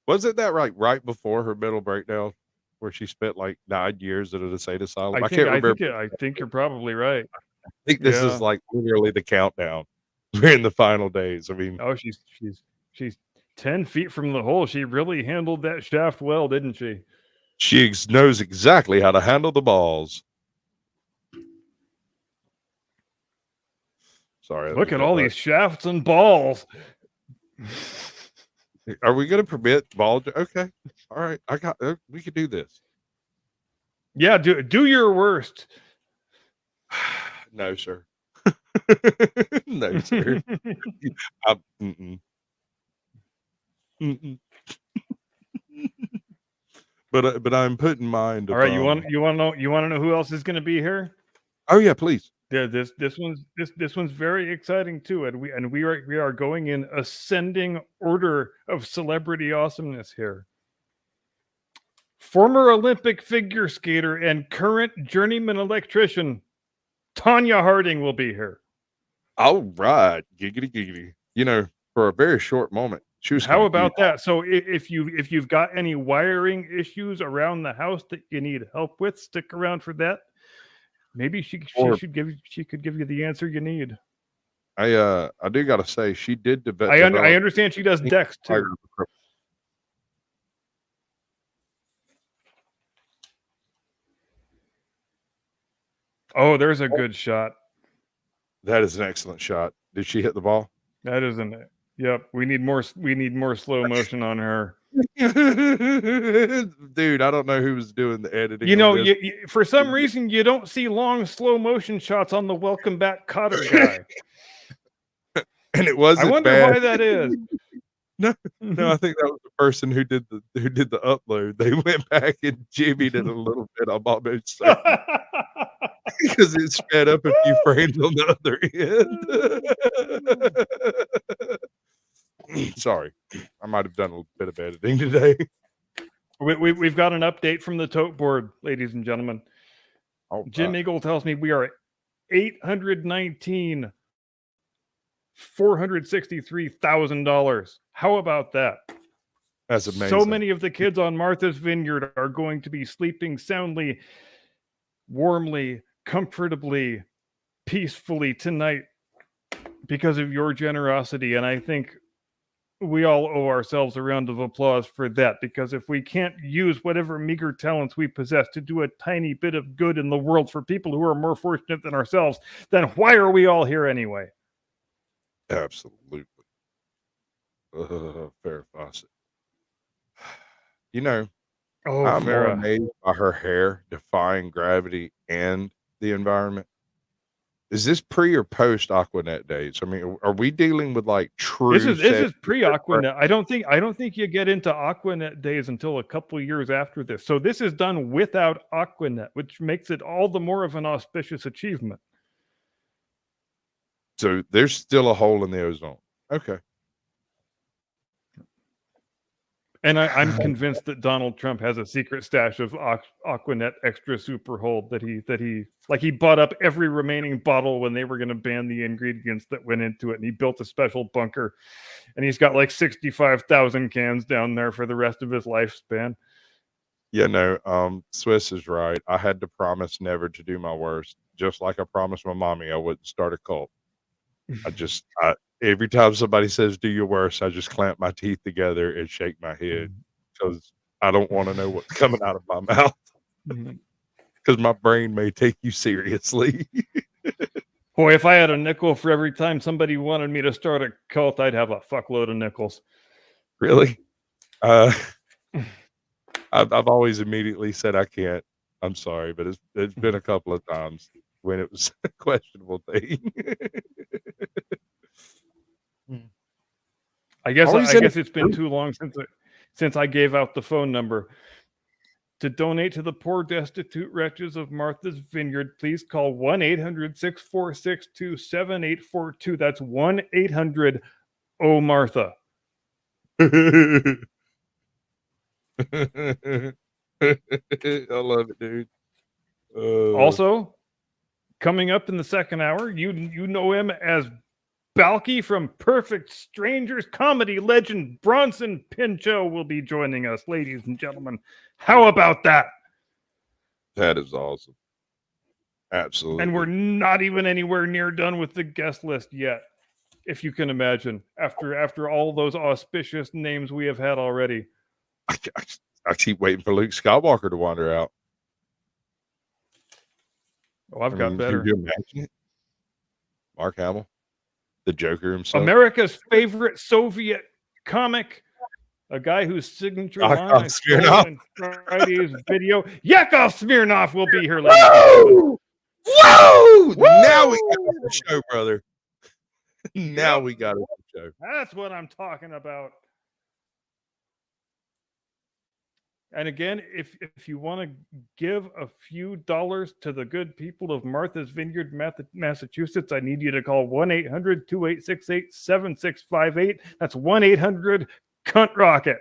Wasn't that right before her mental breakdown, where she spent like 9 years at an insane asylum? I can't remember. I think you're probably right. I think this is like literally the countdown. We're in the final days. I mean, oh, she's 10 feet from the hole. She really handled that shaft well, didn't she? She knows exactly how to handle the balls. Sorry. Look at all these shafts and balls. Are we going to permit ball? Okay. All right. We could do this. Yeah. Do your worst. No, sir. No, sir. But I'm putting mine. All right. You want to know who else is going to be here? Oh yeah, please. Yeah, this one's very exciting too, and we are going in ascending order of celebrity awesomeness here. Former Olympic figure skater and current journeyman electrician Tanya Harding will be here. All right, giggity giggity. You know, for a very short moment, she was. How about that? So if you've got any wiring issues around the house that you need help with, stick around for that. Maybe she could give you the answer you need. I do gotta say she did develop. I understand she does decks too. Oh, there's a good shot. That is an excellent shot. Did she hit the ball? That isn't it. Yep. We need more slow motion on her. Dude, I don't know who was doing the editing. You know, for some reason you don't see long slow motion shots on the Welcome Back Cotter guy. And it wasn't. I wonder why that is. No, I think that was the person who did the upload. They went back and jimmied it a little bit. I'm almost certain. Because it sped up a few frames on the other end. Sorry, I might have done a bit of editing today. We've got an update from the tote board, ladies and gentlemen. Jim Eagle tells me we are at 819 $463,000. How about that? That's amazing. So many of the kids on Martha's Vineyard are going to be sleeping soundly, warmly, comfortably, peacefully tonight because of your generosity. And I think we all owe ourselves a round of applause for that, because if we can't use whatever meager talents we possess to do a tiny bit of good in the world for people who are more fortunate than ourselves, then why are we all here anyway? Absolutely. Farrah Fawcett. You know, I'm more amazed by her hair defying gravity and the environment. Is this pre or post Aquanet days? I mean, are we dealing with like true? This is pre Aquanet. I don't think you get into Aquanet days until a couple of years after this. So this is done without Aquanet, which makes it all the more of an auspicious achievement. So there's still a hole in the ozone. Okay. And I'm convinced that Donald Trump has a secret stash of Aquanet extra super hold that he bought up every remaining bottle when they were going to ban the ingredients that went into it, and he built a special bunker, and he's got like 65,000 cans down there for the rest of his lifespan. Yeah, no, Swiss is right. I had to promise never to do my worst, just like I promised my mommy I wouldn't start a cult. Every time somebody says do your worst, I just clamp my teeth together and shake my head, because I don't want to know what's coming out of my mouth, because my brain may take you seriously. Boy, if I had a nickel for every time somebody wanted me to start a cult, I'd have a fuckload of nickels. Really? I've always immediately said I can't. I'm sorry, but it's been a couple of times when it was a questionable thing. I guess it's been too long since I gave out the phone number. To donate to the poor, destitute wretches of Martha's Vineyard, please call 1-800-646-2782. That's 1-800-OH-MARTHA. I love it, dude. Also, coming up in the second hour, you know him as Balky from Perfect Strangers. Comedy legend Bronson Pinchot will be joining us, ladies and gentlemen. How about that? That is awesome. Absolutely. And we're not even anywhere near done with the guest list yet, if you can imagine, after all those auspicious names we have had already. I keep waiting for Luke Skywalker to wander out. Oh, I've got better. Can you imagine it? Mark Hamill, the Joker himself. America's favorite Soviet comic, a guy whose signature line I stole in Friday's video. Yakov Smirnoff will be here later. Whoa! Whoa! Now we got the show, brother. Now we got the show. That's what I'm talking about. And again, if you want to give a few dollars to the good people of Martha's Vineyard, Massachusetts, I need you to call 1-800-2868-7658. That's 1-800-CUNT-ROCKET.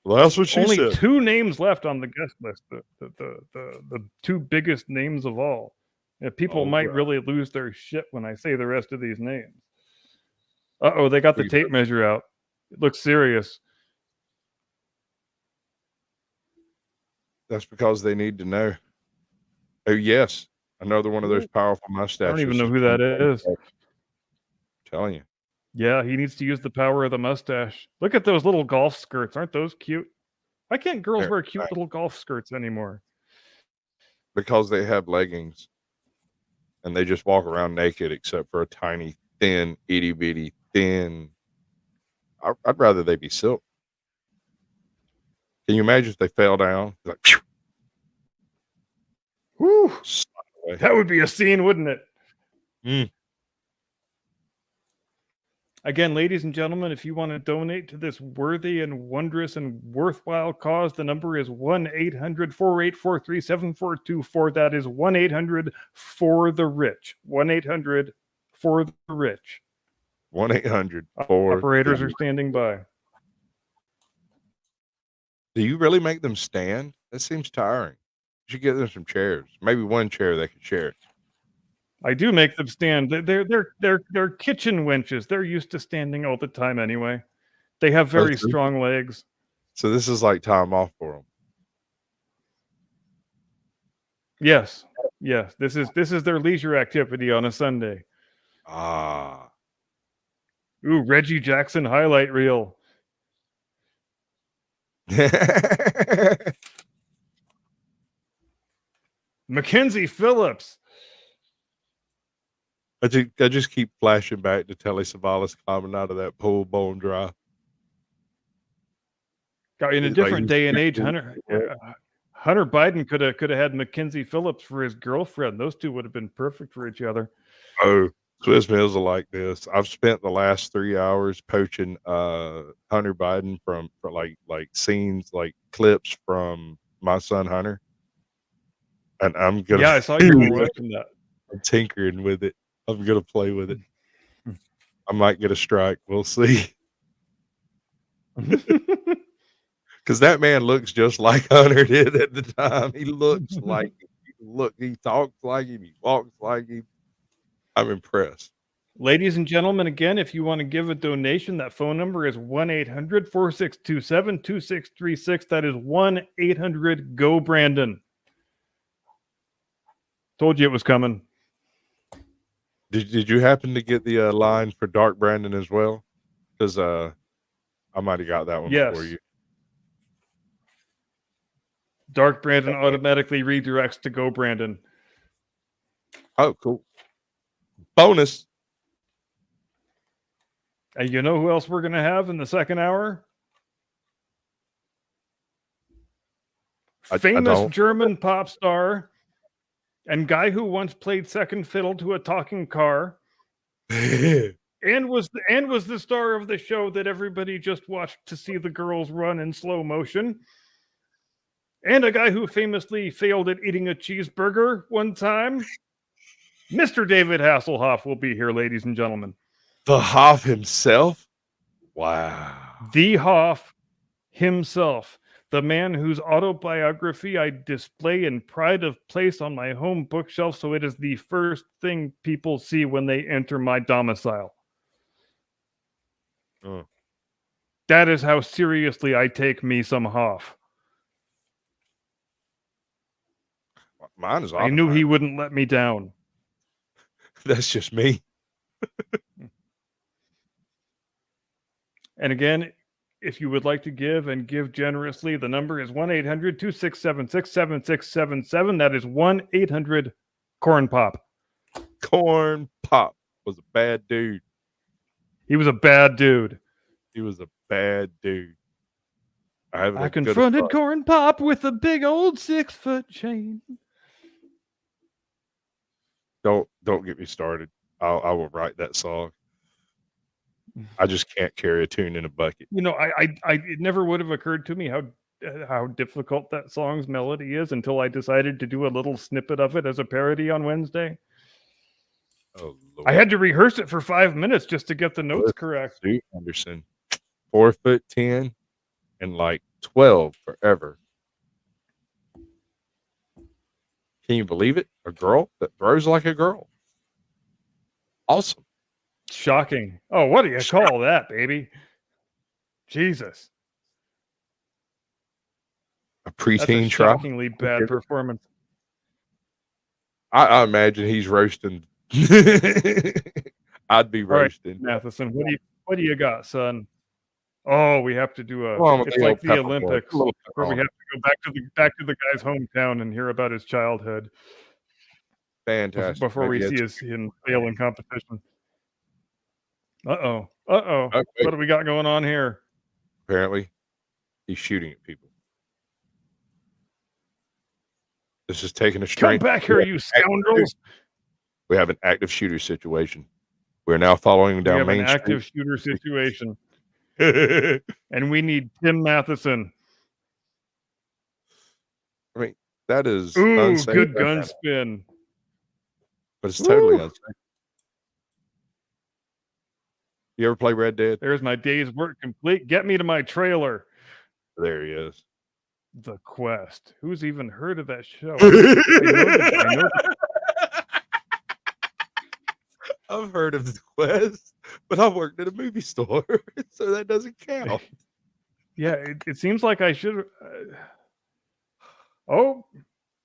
Well, that's what she Only said. 2 names left on the guest list. The 2 biggest names of all. People might really lose their shit when I say the rest of these names. Uh-oh, they got the tape measure out. It looks serious. That's because they need to know. Oh, yes. Another one of those powerful mustaches. I don't even know who that is. I'm telling you. Yeah, he needs to use the power of the mustache. Look at those little golf skirts. Aren't those cute? Why can't girls wear cute little golf skirts anymore? Because they have leggings. And they just walk around naked except for a tiny, thin, itty-bitty, thin. I'd rather they be silk. Can you imagine if they fell down? Like, whew, that would be a scene, wouldn't it? Mm. Again, ladies and gentlemen, if you want to donate to this worthy and wondrous and worthwhile cause, the number is 1-800-484-3724. That is 1-800-FOR-THE-RICH. 1-800-FOR-THE-RICH. 1-800-4. Operators are standing by. Do you really make them stand? That seems tiring. You should get them some chairs. Maybe one chair they could share. I do make them stand. They're kitchen wenches. They're used to standing all the time anyway. They have very strong legs. So this is like time off for them. Yes. Yes. This is their leisure activity on a Sunday. Ah. Ooh, Reggie Jackson highlight reel. Mackenzie Phillips. I just keep flashing back to Telly Savalas coming out of that pool bone dry. In a different day and age, Hunter Biden could have had Mackenzie Phillips for his girlfriend. Those two would have been perfect for each other. Oh, Swiss Mills are like this. I've spent the last 3 hours poaching Hunter Biden for like scenes, like clips from My Son Hunter, and I'm gonna. Yeah, I saw you were watching that. I'm tinkering with it. I'm gonna play with it. I might get a strike. We'll see. Because that man looks just like Hunter did at the time. He looks like him. He talks like him. He walks like him. I'm impressed. Ladies and gentlemen, again, if you want to give a donation, that phone number is 1-800-4627-2636. That is 1-800-GO-BRANDON. Told you it was coming. Did you happen to get the line for Dark Brandon as well? Because I might have got that one before you. Dark Brandon automatically redirects to Go Brandon. Oh, cool. Bonus. And you know who else we're going to have in the second hour? Famous German pop star and guy who once played second fiddle to a talking car and was the star of the show that everybody just watched to see the girls run in slow motion. And a guy who famously failed at eating a cheeseburger one time. Mr. David Hasselhoff will be here, ladies and gentlemen. The Hoff himself? Wow. The Hoff himself. The man whose autobiography I display in pride of place on my home bookshelf, so it is the first thing people see when they enter my domicile. Oh. That is how seriously I take me some Hoff. Mine is I knew he wouldn't let me down. That's just me. And again, if you would like to give and give generously, the number is 1-800-2676-7677. That is 1-800-CORN-POP. Corn Pop was a bad dude. He was a bad dude. He was a bad dude. I confronted Corn Pop with a big old 6-foot chain. Don't get me started. I will write that song. I just can't carry a tune in a bucket. You know, it never would have occurred to me how difficult that song's melody is until I decided to do a little snippet of it as a parody on Wednesday. Oh, Lord. I had to rehearse it for 5 minutes just to get the notes correct. Sue Anderson, 4'10" and like 12 forever. Can you believe it? A girl that throws like a girl. Awesome. Shocking. Oh, what do you call that, baby? Jesus. A preteen That's a shockingly bad performance. I imagine he's roasting. I'd be roasting. Right, Matheson, what do you got, son? Oh, we have to do it's like the Olympics where we have to go back to the guy's hometown and hear about his childhood. Fantastic. Before we see him fail in competition. Uh-oh. Okay. What do we got going on here? Apparently, he's shooting at people. This is taking a straight. Come back here, you scoundrels! We have an active shooter situation. We're now following down Main Street. Active shooter situation. And we need Tim Matheson. I mean, that is unsafe. Good gun spin. But it's totally unsafe. You ever play Red Dead? There's my day's work complete. Get me to my trailer. There he is. The Quest. Who's even heard of that show? I've heard of The Quest, but I've worked at a movie store, so that doesn't count. Yeah, it seems like I should. Oh,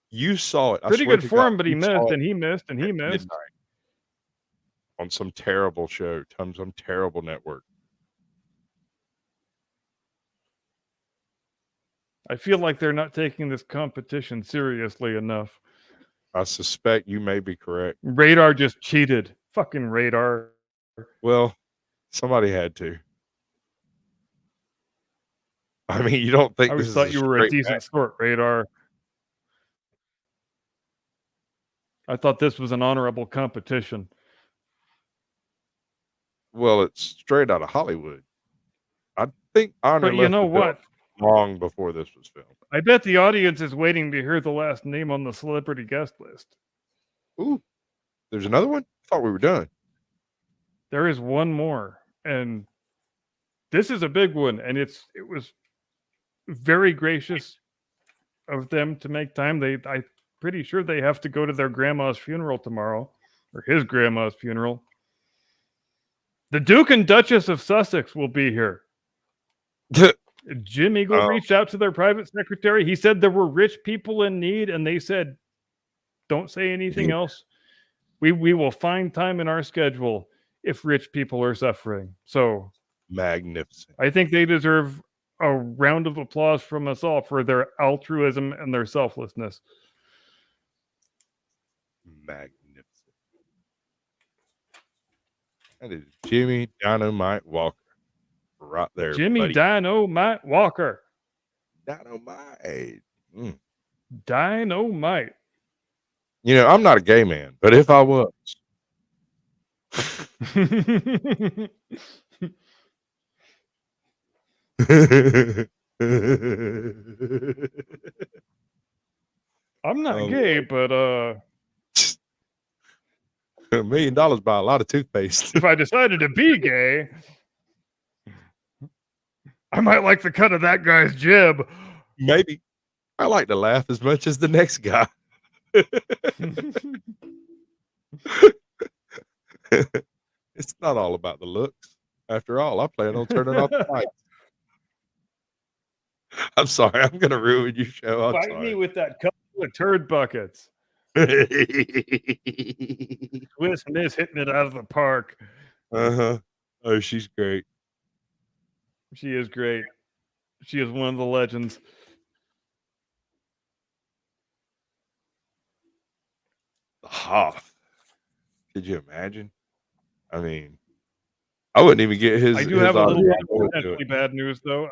you saw it. Pretty good for him, but he missed, and he missed, and he missed. On some terrible show, some terrible network. I feel like they're not taking this competition seriously enough. I suspect you may be correct. Radar just cheated. Fucking Radar. Well, somebody had to. I mean, you don't think I always thought you were a decent sort, Radar. I thought this was an honorable competition. Well, it's straight out of Hollywood. I think honor. But you know what? Long before this was filmed. I bet the audience is waiting to hear the last name on the celebrity guest list. Ooh, there's another one? I thought we were done. There is one more, and this is a big one, and it was very gracious of them to make time. I'm pretty sure they have to go to their grandma's funeral tomorrow, or his grandma's funeral. The Duke and Duchess of Sussex will be here. Jim Eagle reached out to their private secretary. He said there were rich people in need, and they said, don't say anything else. We will find time in our schedule if rich people are suffering. So magnificent. I think they deserve a round of applause from us all for their altruism and their selflessness. Magnificent. That is Jimmy Dynamite Walker. Right there. Jimmy buddy. Dynamite Walker. Dynamite. Dynamite. You know, I'm not a gay man, but if I was. I'm not gay, but $1 million buy a lot of toothpaste. If I decided to be gay, I might like the cut of that guy's jib. Maybe. I like to laugh as much as the next guy. It's not all about the looks. After all, I plan on turning off the lights. I'm sorry. I'm going to ruin your show. Fight me with that couple of turd buckets. Swiss Miss hitting it out of the park. Uh-huh. Oh, she's great. She is great. She is one of the legends. The Hoff. Could you imagine? I mean, I wouldn't even get his. I do have a little potentially bad news, though.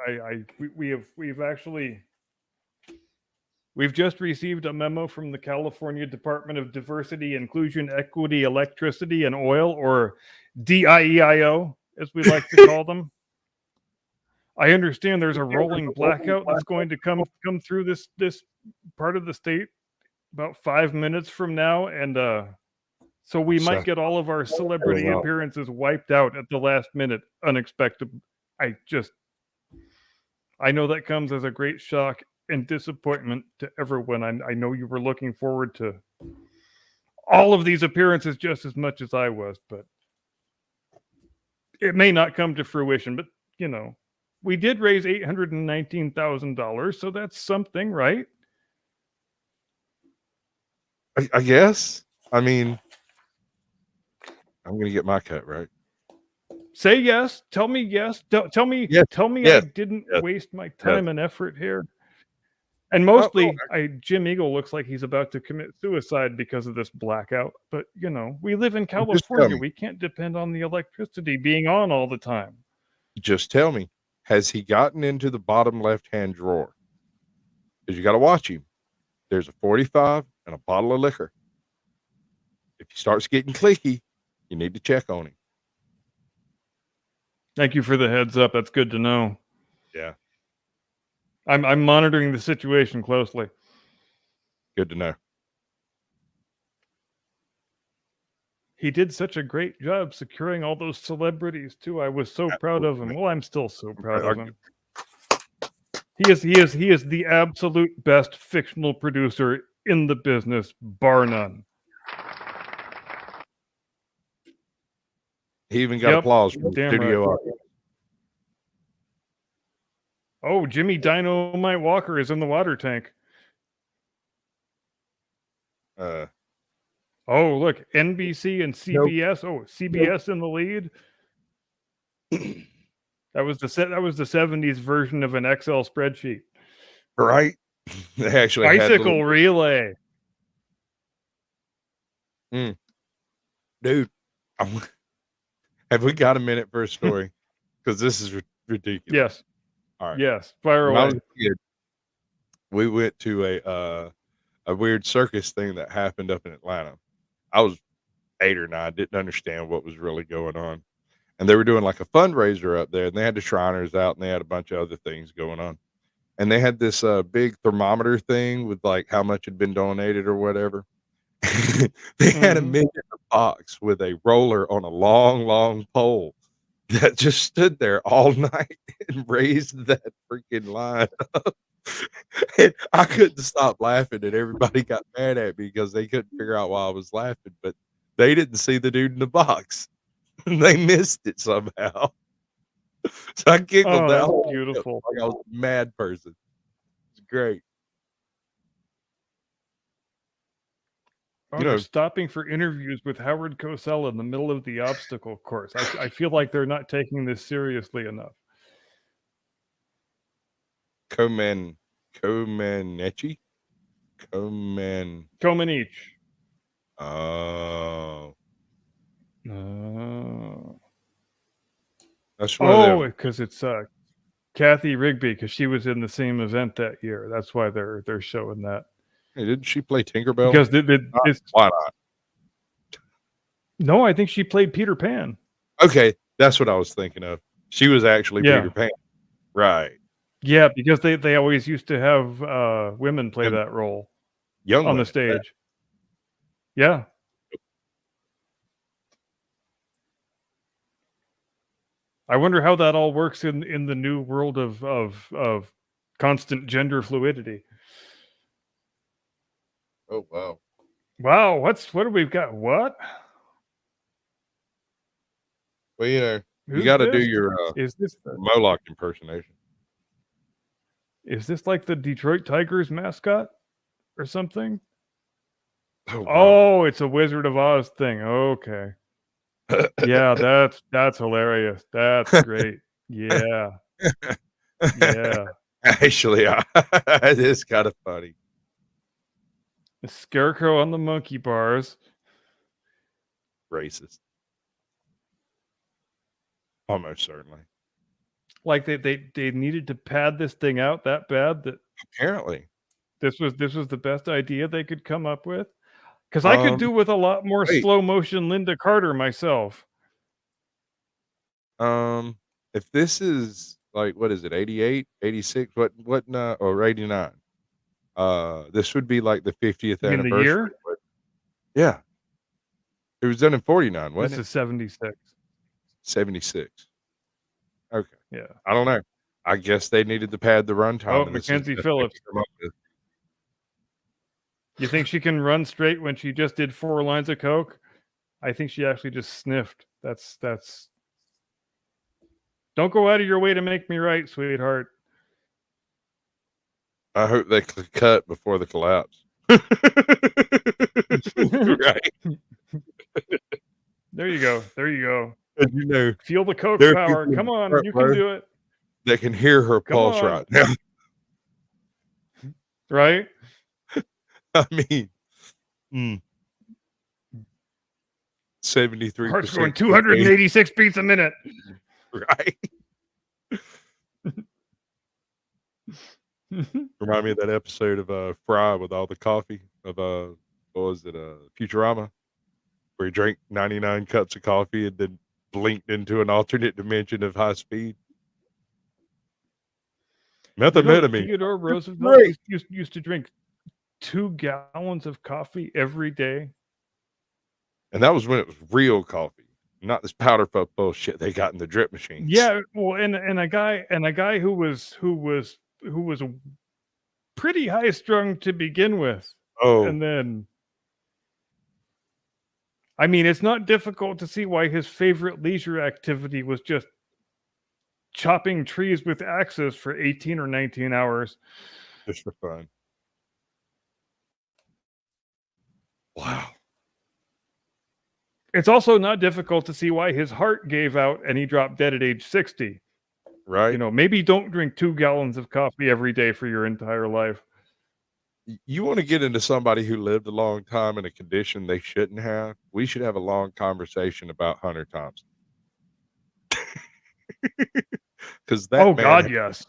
We've just received a memo from the California Department of Diversity, Inclusion, Equity, Electricity, and Oil, or DIEIO, as we like to call them. I understand there's a rolling blackout that's going to come through this part of the state about 5 minutes from now, and so we might get all of our celebrity appearances wiped out at the last minute, unexpected. I know that comes as a great shock and disappointment to everyone. I know you were looking forward to all of these appearances just as much as I was, but it may not come to fruition. But, you know, we did raise $819,000, so that's something, right? I guess. I mean, I'm going to get my cut, right? Say yes. Tell me yes. Tell me yes. Tell me yes. I didn't yes. waste my time and effort here. And mostly, Jim Eagle looks like he's about to commit suicide because of this blackout. But, you know, we live in California. We can't depend on the electricity being on all the time. Just tell me, has he gotten into the bottom left-hand drawer? Because you got to watch him. There's a 45 and a bottle of liquor. If he starts getting clicky, you need to check on him. Thank you for the heads up. That's good to know. Yeah. I'm monitoring the situation closely. Good to know. He did such a great job securing all those celebrities too. I was so proud of him. Well, I'm still so proud of him. He is the absolute best fictional producer in the business, bar none. He even got applause from the studio audience. Oh, Jimmy Dynamite Walker is in the water tank. Oh, look, NBC and CBS. Nope. Oh, CBS in the lead. That was the 70s version of an Excel spreadsheet. Right? They actually bicycle relay. Dude, have we got a minute for a story? Because this is ridiculous. Yes. All right. Yes. Fire away. When I was a kid, we went to a weird circus thing that happened up in Atlanta. I was 8 or 9, didn't understand what was really going on. And they were doing like a fundraiser up there, and they had the Shriners out, and they had a bunch of other things going on. And they had this big thermometer thing with like how much had been donated or whatever. They had a man in a box with a roller on a long, long pole that just stood there all night and raised that freaking line up. And I couldn't stop laughing, and everybody got mad at me because they couldn't figure out why I was laughing, but they didn't see the dude in the box. They missed it somehow. So I giggled. That's beautiful. Like I was a mad person. It's great. You know, stopping for interviews with Howard Cosell in the middle of the obstacle course. I feel like they're not taking this seriously enough. Comaneci? Comaneci. Oh. That's because it's Kathy Rigby, because she was in the same event that year. That's why they're showing that. Hey, didn't she play Tinkerbell? Because why not? No, I think she played Peter Pan. Okay, that's what I was thinking of. She was actually Peter Pan, right? Yeah, because they always used to have women play that role on the stage. Yeah. I wonder how that all works in the new world of constant gender fluidity. Oh wow! Wow, what have we got? What? Well, you know, you got to do your is this Moloch impersonation? Is this like the Detroit Tigers mascot or something? Oh, wow. Oh, it's a Wizard of Oz thing. Okay. Yeah, that's hilarious. That's great. Yeah. Yeah. Actually, it is kind of funny. The Scarecrow on the monkey bars. Racist. Almost certainly. Like they needed to pad this thing out that bad that apparently this was the best idea they could come up with. Because I could do with a lot more slow motion Linda Carter myself. If this is like, what is it, 88, 86, or 89? This would be like the 50th You mean the anniversary. year? Yeah. It was done in 49, wasn't This it? is 76. 76. Okay. Yeah. I don't know. I guess they needed to pad the runtime. Oh, And this is Mackenzie just Phillips. come up with. You think she can run straight when she just did 4 lines of coke? I think she actually just sniffed. That's. Don't go out of your way to make me right, sweetheart. I hope they cut before the collapse. Right. There you go. There you go. And you know, feel the coke power. Come on, you can do it. They can hear her pulse right now. Right? I mean, 73%. Heart's going 286 beats a minute. Right. Remind me of that episode of Fry with all the coffee of what was it, Futurama, where he drank 99 cups of coffee and then blinked into an alternate dimension of high speed. Methamphetamine. Theodore Roosevelt used to drink 2 gallons of coffee every day. And that was when it was real coffee, not this powder puff bullshit they got in the drip machines. Yeah, well, and a guy who was pretty high strung to begin with. Oh, and then I mean, it's not difficult to see why his favorite leisure activity was just chopping trees with axes for 18 or 19 hours. Just for fun. Wow. It's also not difficult to see why his heart gave out and he dropped dead at age 60. Right. Maybe don't drink 2 gallons of coffee every day for your entire life. You want to get into somebody who lived a long time in a condition they shouldn't have? We should have a long conversation about Hunter Thompson. Because that man God, yes.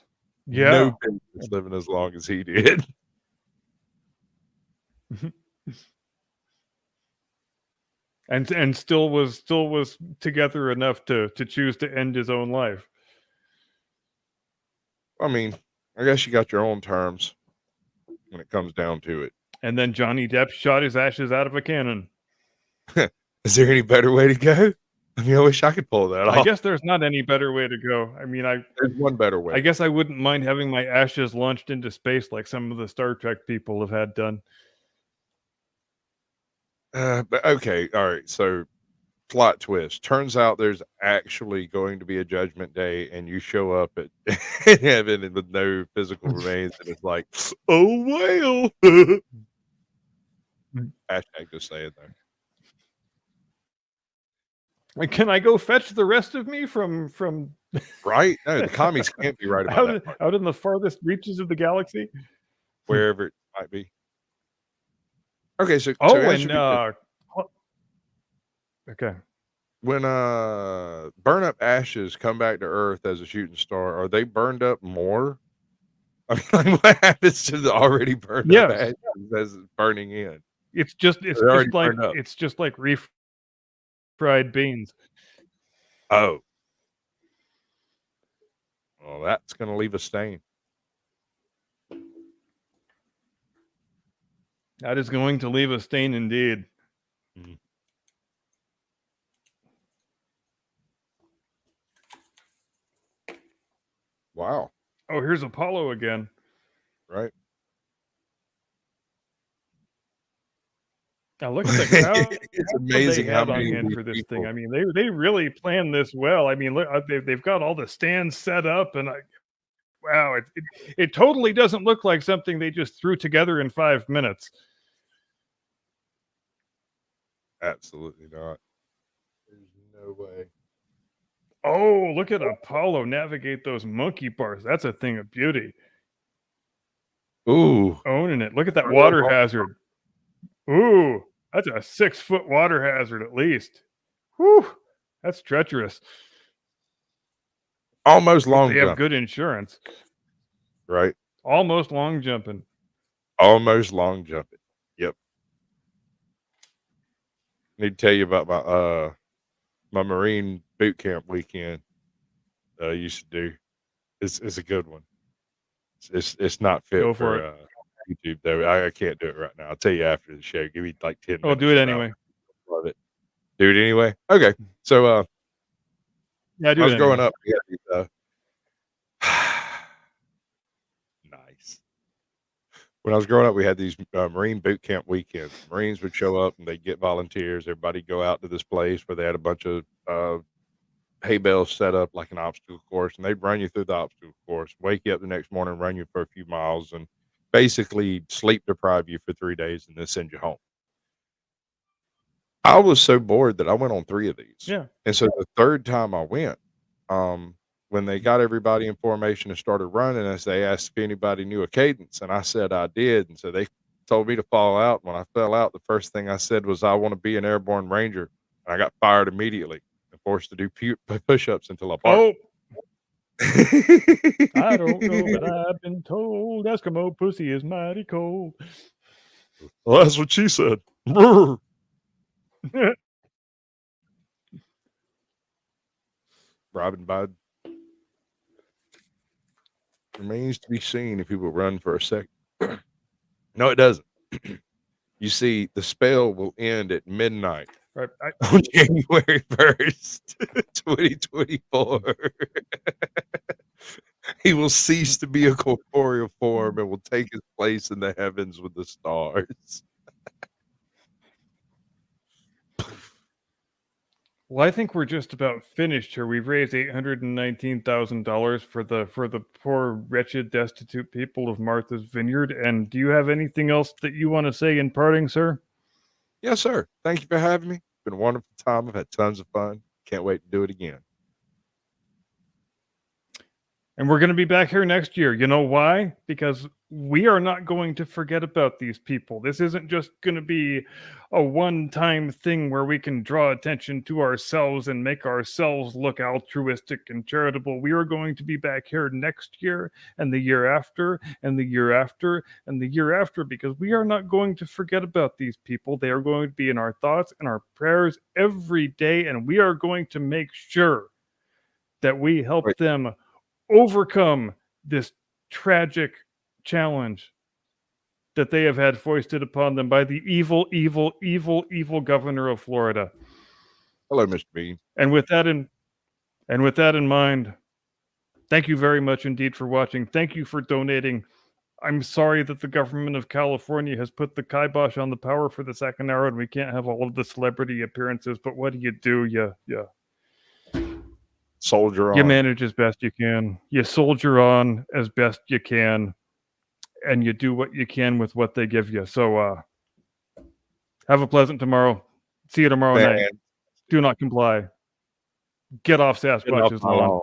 Yeah. No business living as long as he did. and still was together enough to choose to end his own life. I mean, I guess you got your own terms when it comes down to it. And then Johnny Depp shot his ashes out of a cannon. Is there any better way to go? I mean, I wish I could pull that off. I guess there's not any better way to go. I mean, there's one better way. I guess I wouldn't mind having my ashes launched into space like some of the Star Trek people have had done. But okay, all right. So, plot twist. Turns out there's actually going to be a judgment day, and you show up at heaven with no physical remains, and it's like, oh well. Hashtag just say it there. Can I go fetch the rest of me from right? No, the commies can't be right about that. Out in the farthest reaches of the galaxy, wherever it might be. Okay, so okay. When burn up ashes come back to Earth as a shooting star, are they burned up more? I mean, like, what happens to the already burned up ashes as it's burning in? It's just like refried beans. Oh. Well, that's going to leave a stain. That is going to leave a stain indeed. Mm-hmm. Wow. Oh, here's Apollo again. Right. Now look at the crowd. It's amazing how many on for this people. Thing. I mean, they really planned this well. I mean, look, they've got all the stands set up, and wow, it totally doesn't look like something they just threw together in 5 minutes. Absolutely not. There's no way. Oh, look at Apollo navigate those monkey bars. That's a thing of beauty. Ooh. Owning it. Look at that water hazard. Ooh, that's a 6-foot water hazard at least. Whew, that's treacherous. Almost long jump. They have good insurance. Right. Almost long jumping. Almost long jumping. Yep. Need to tell you about my Marine boot camp weekend. I used to do. It's a good one. It's not fit Go for for YouTube though. I can't do it right now. I'll tell you after the show. Give me like 10 minutes. Oh, do it anyway. Love it. Do it anyway. Okay. So yeah, when I was growing up, we had these, nice. When I was growing up, we had these Marine boot camp weekends. Marines would show up and they'd get volunteers. Everybody go out to this place where they had a bunch of hay bales set up like an obstacle course, and they'd run you through the obstacle course, wake you up the next morning, run you for a few miles, and basically sleep deprive you for 3 days and then send you home. I was so bored that I went on 3 of these. Yeah. And so the third time I went, when they got everybody in formation and started running us, they asked if anybody knew a cadence, and I said I did. And so they told me to fall out. When I fell out, the first thing I said was, I want to be an airborne ranger. And I got fired immediately and forced to do push-ups until I barked. I don't know, but I've been told Eskimo pussy is mighty cold. Well, that's what she said. Robin Bud. Remains to be seen if he will run for a second. No, it doesn't. You see, the spell will end at midnight on January 1st, 2024. He will cease to be a corporeal form and will take his place in the heavens with the stars. Well, I think we're just about finished here. We've raised $819,000 for the poor, wretched, destitute people of Martha's Vineyard. And do you have anything else that you want to say in parting, sir? Yes, sir. Thank you for having me. It's been a wonderful time. I've had tons of fun. Can't wait to do it again. And we're going to be back here next year. You know why? Because we are not going to forget about these people. This isn't just going to be a one-time thing where we can draw attention to ourselves and make ourselves look altruistic and charitable. We are going to be back here next year and the year after and the year after and the year after, because we are not going to forget about these people. They are going to be in our thoughts and our prayers every day, and we are going to make sure that we help them overcome this tragic challenge that they have had foisted upon them by the evil, evil, evil, evil governor of Florida. Hello, Mr. Bean. And with that in mind, thank you very much indeed for watching. Thank you for donating. I'm sorry that the government of California has put the kibosh on the power for the second hour and we can't have all of the celebrity appearances, but what do? You soldier on. You manage as best you can. You soldier on as best you can. And you do what you can with what they give you. So have a pleasant tomorrow. See you tomorrow night. Do not comply. Get off Sasquatch's lawn.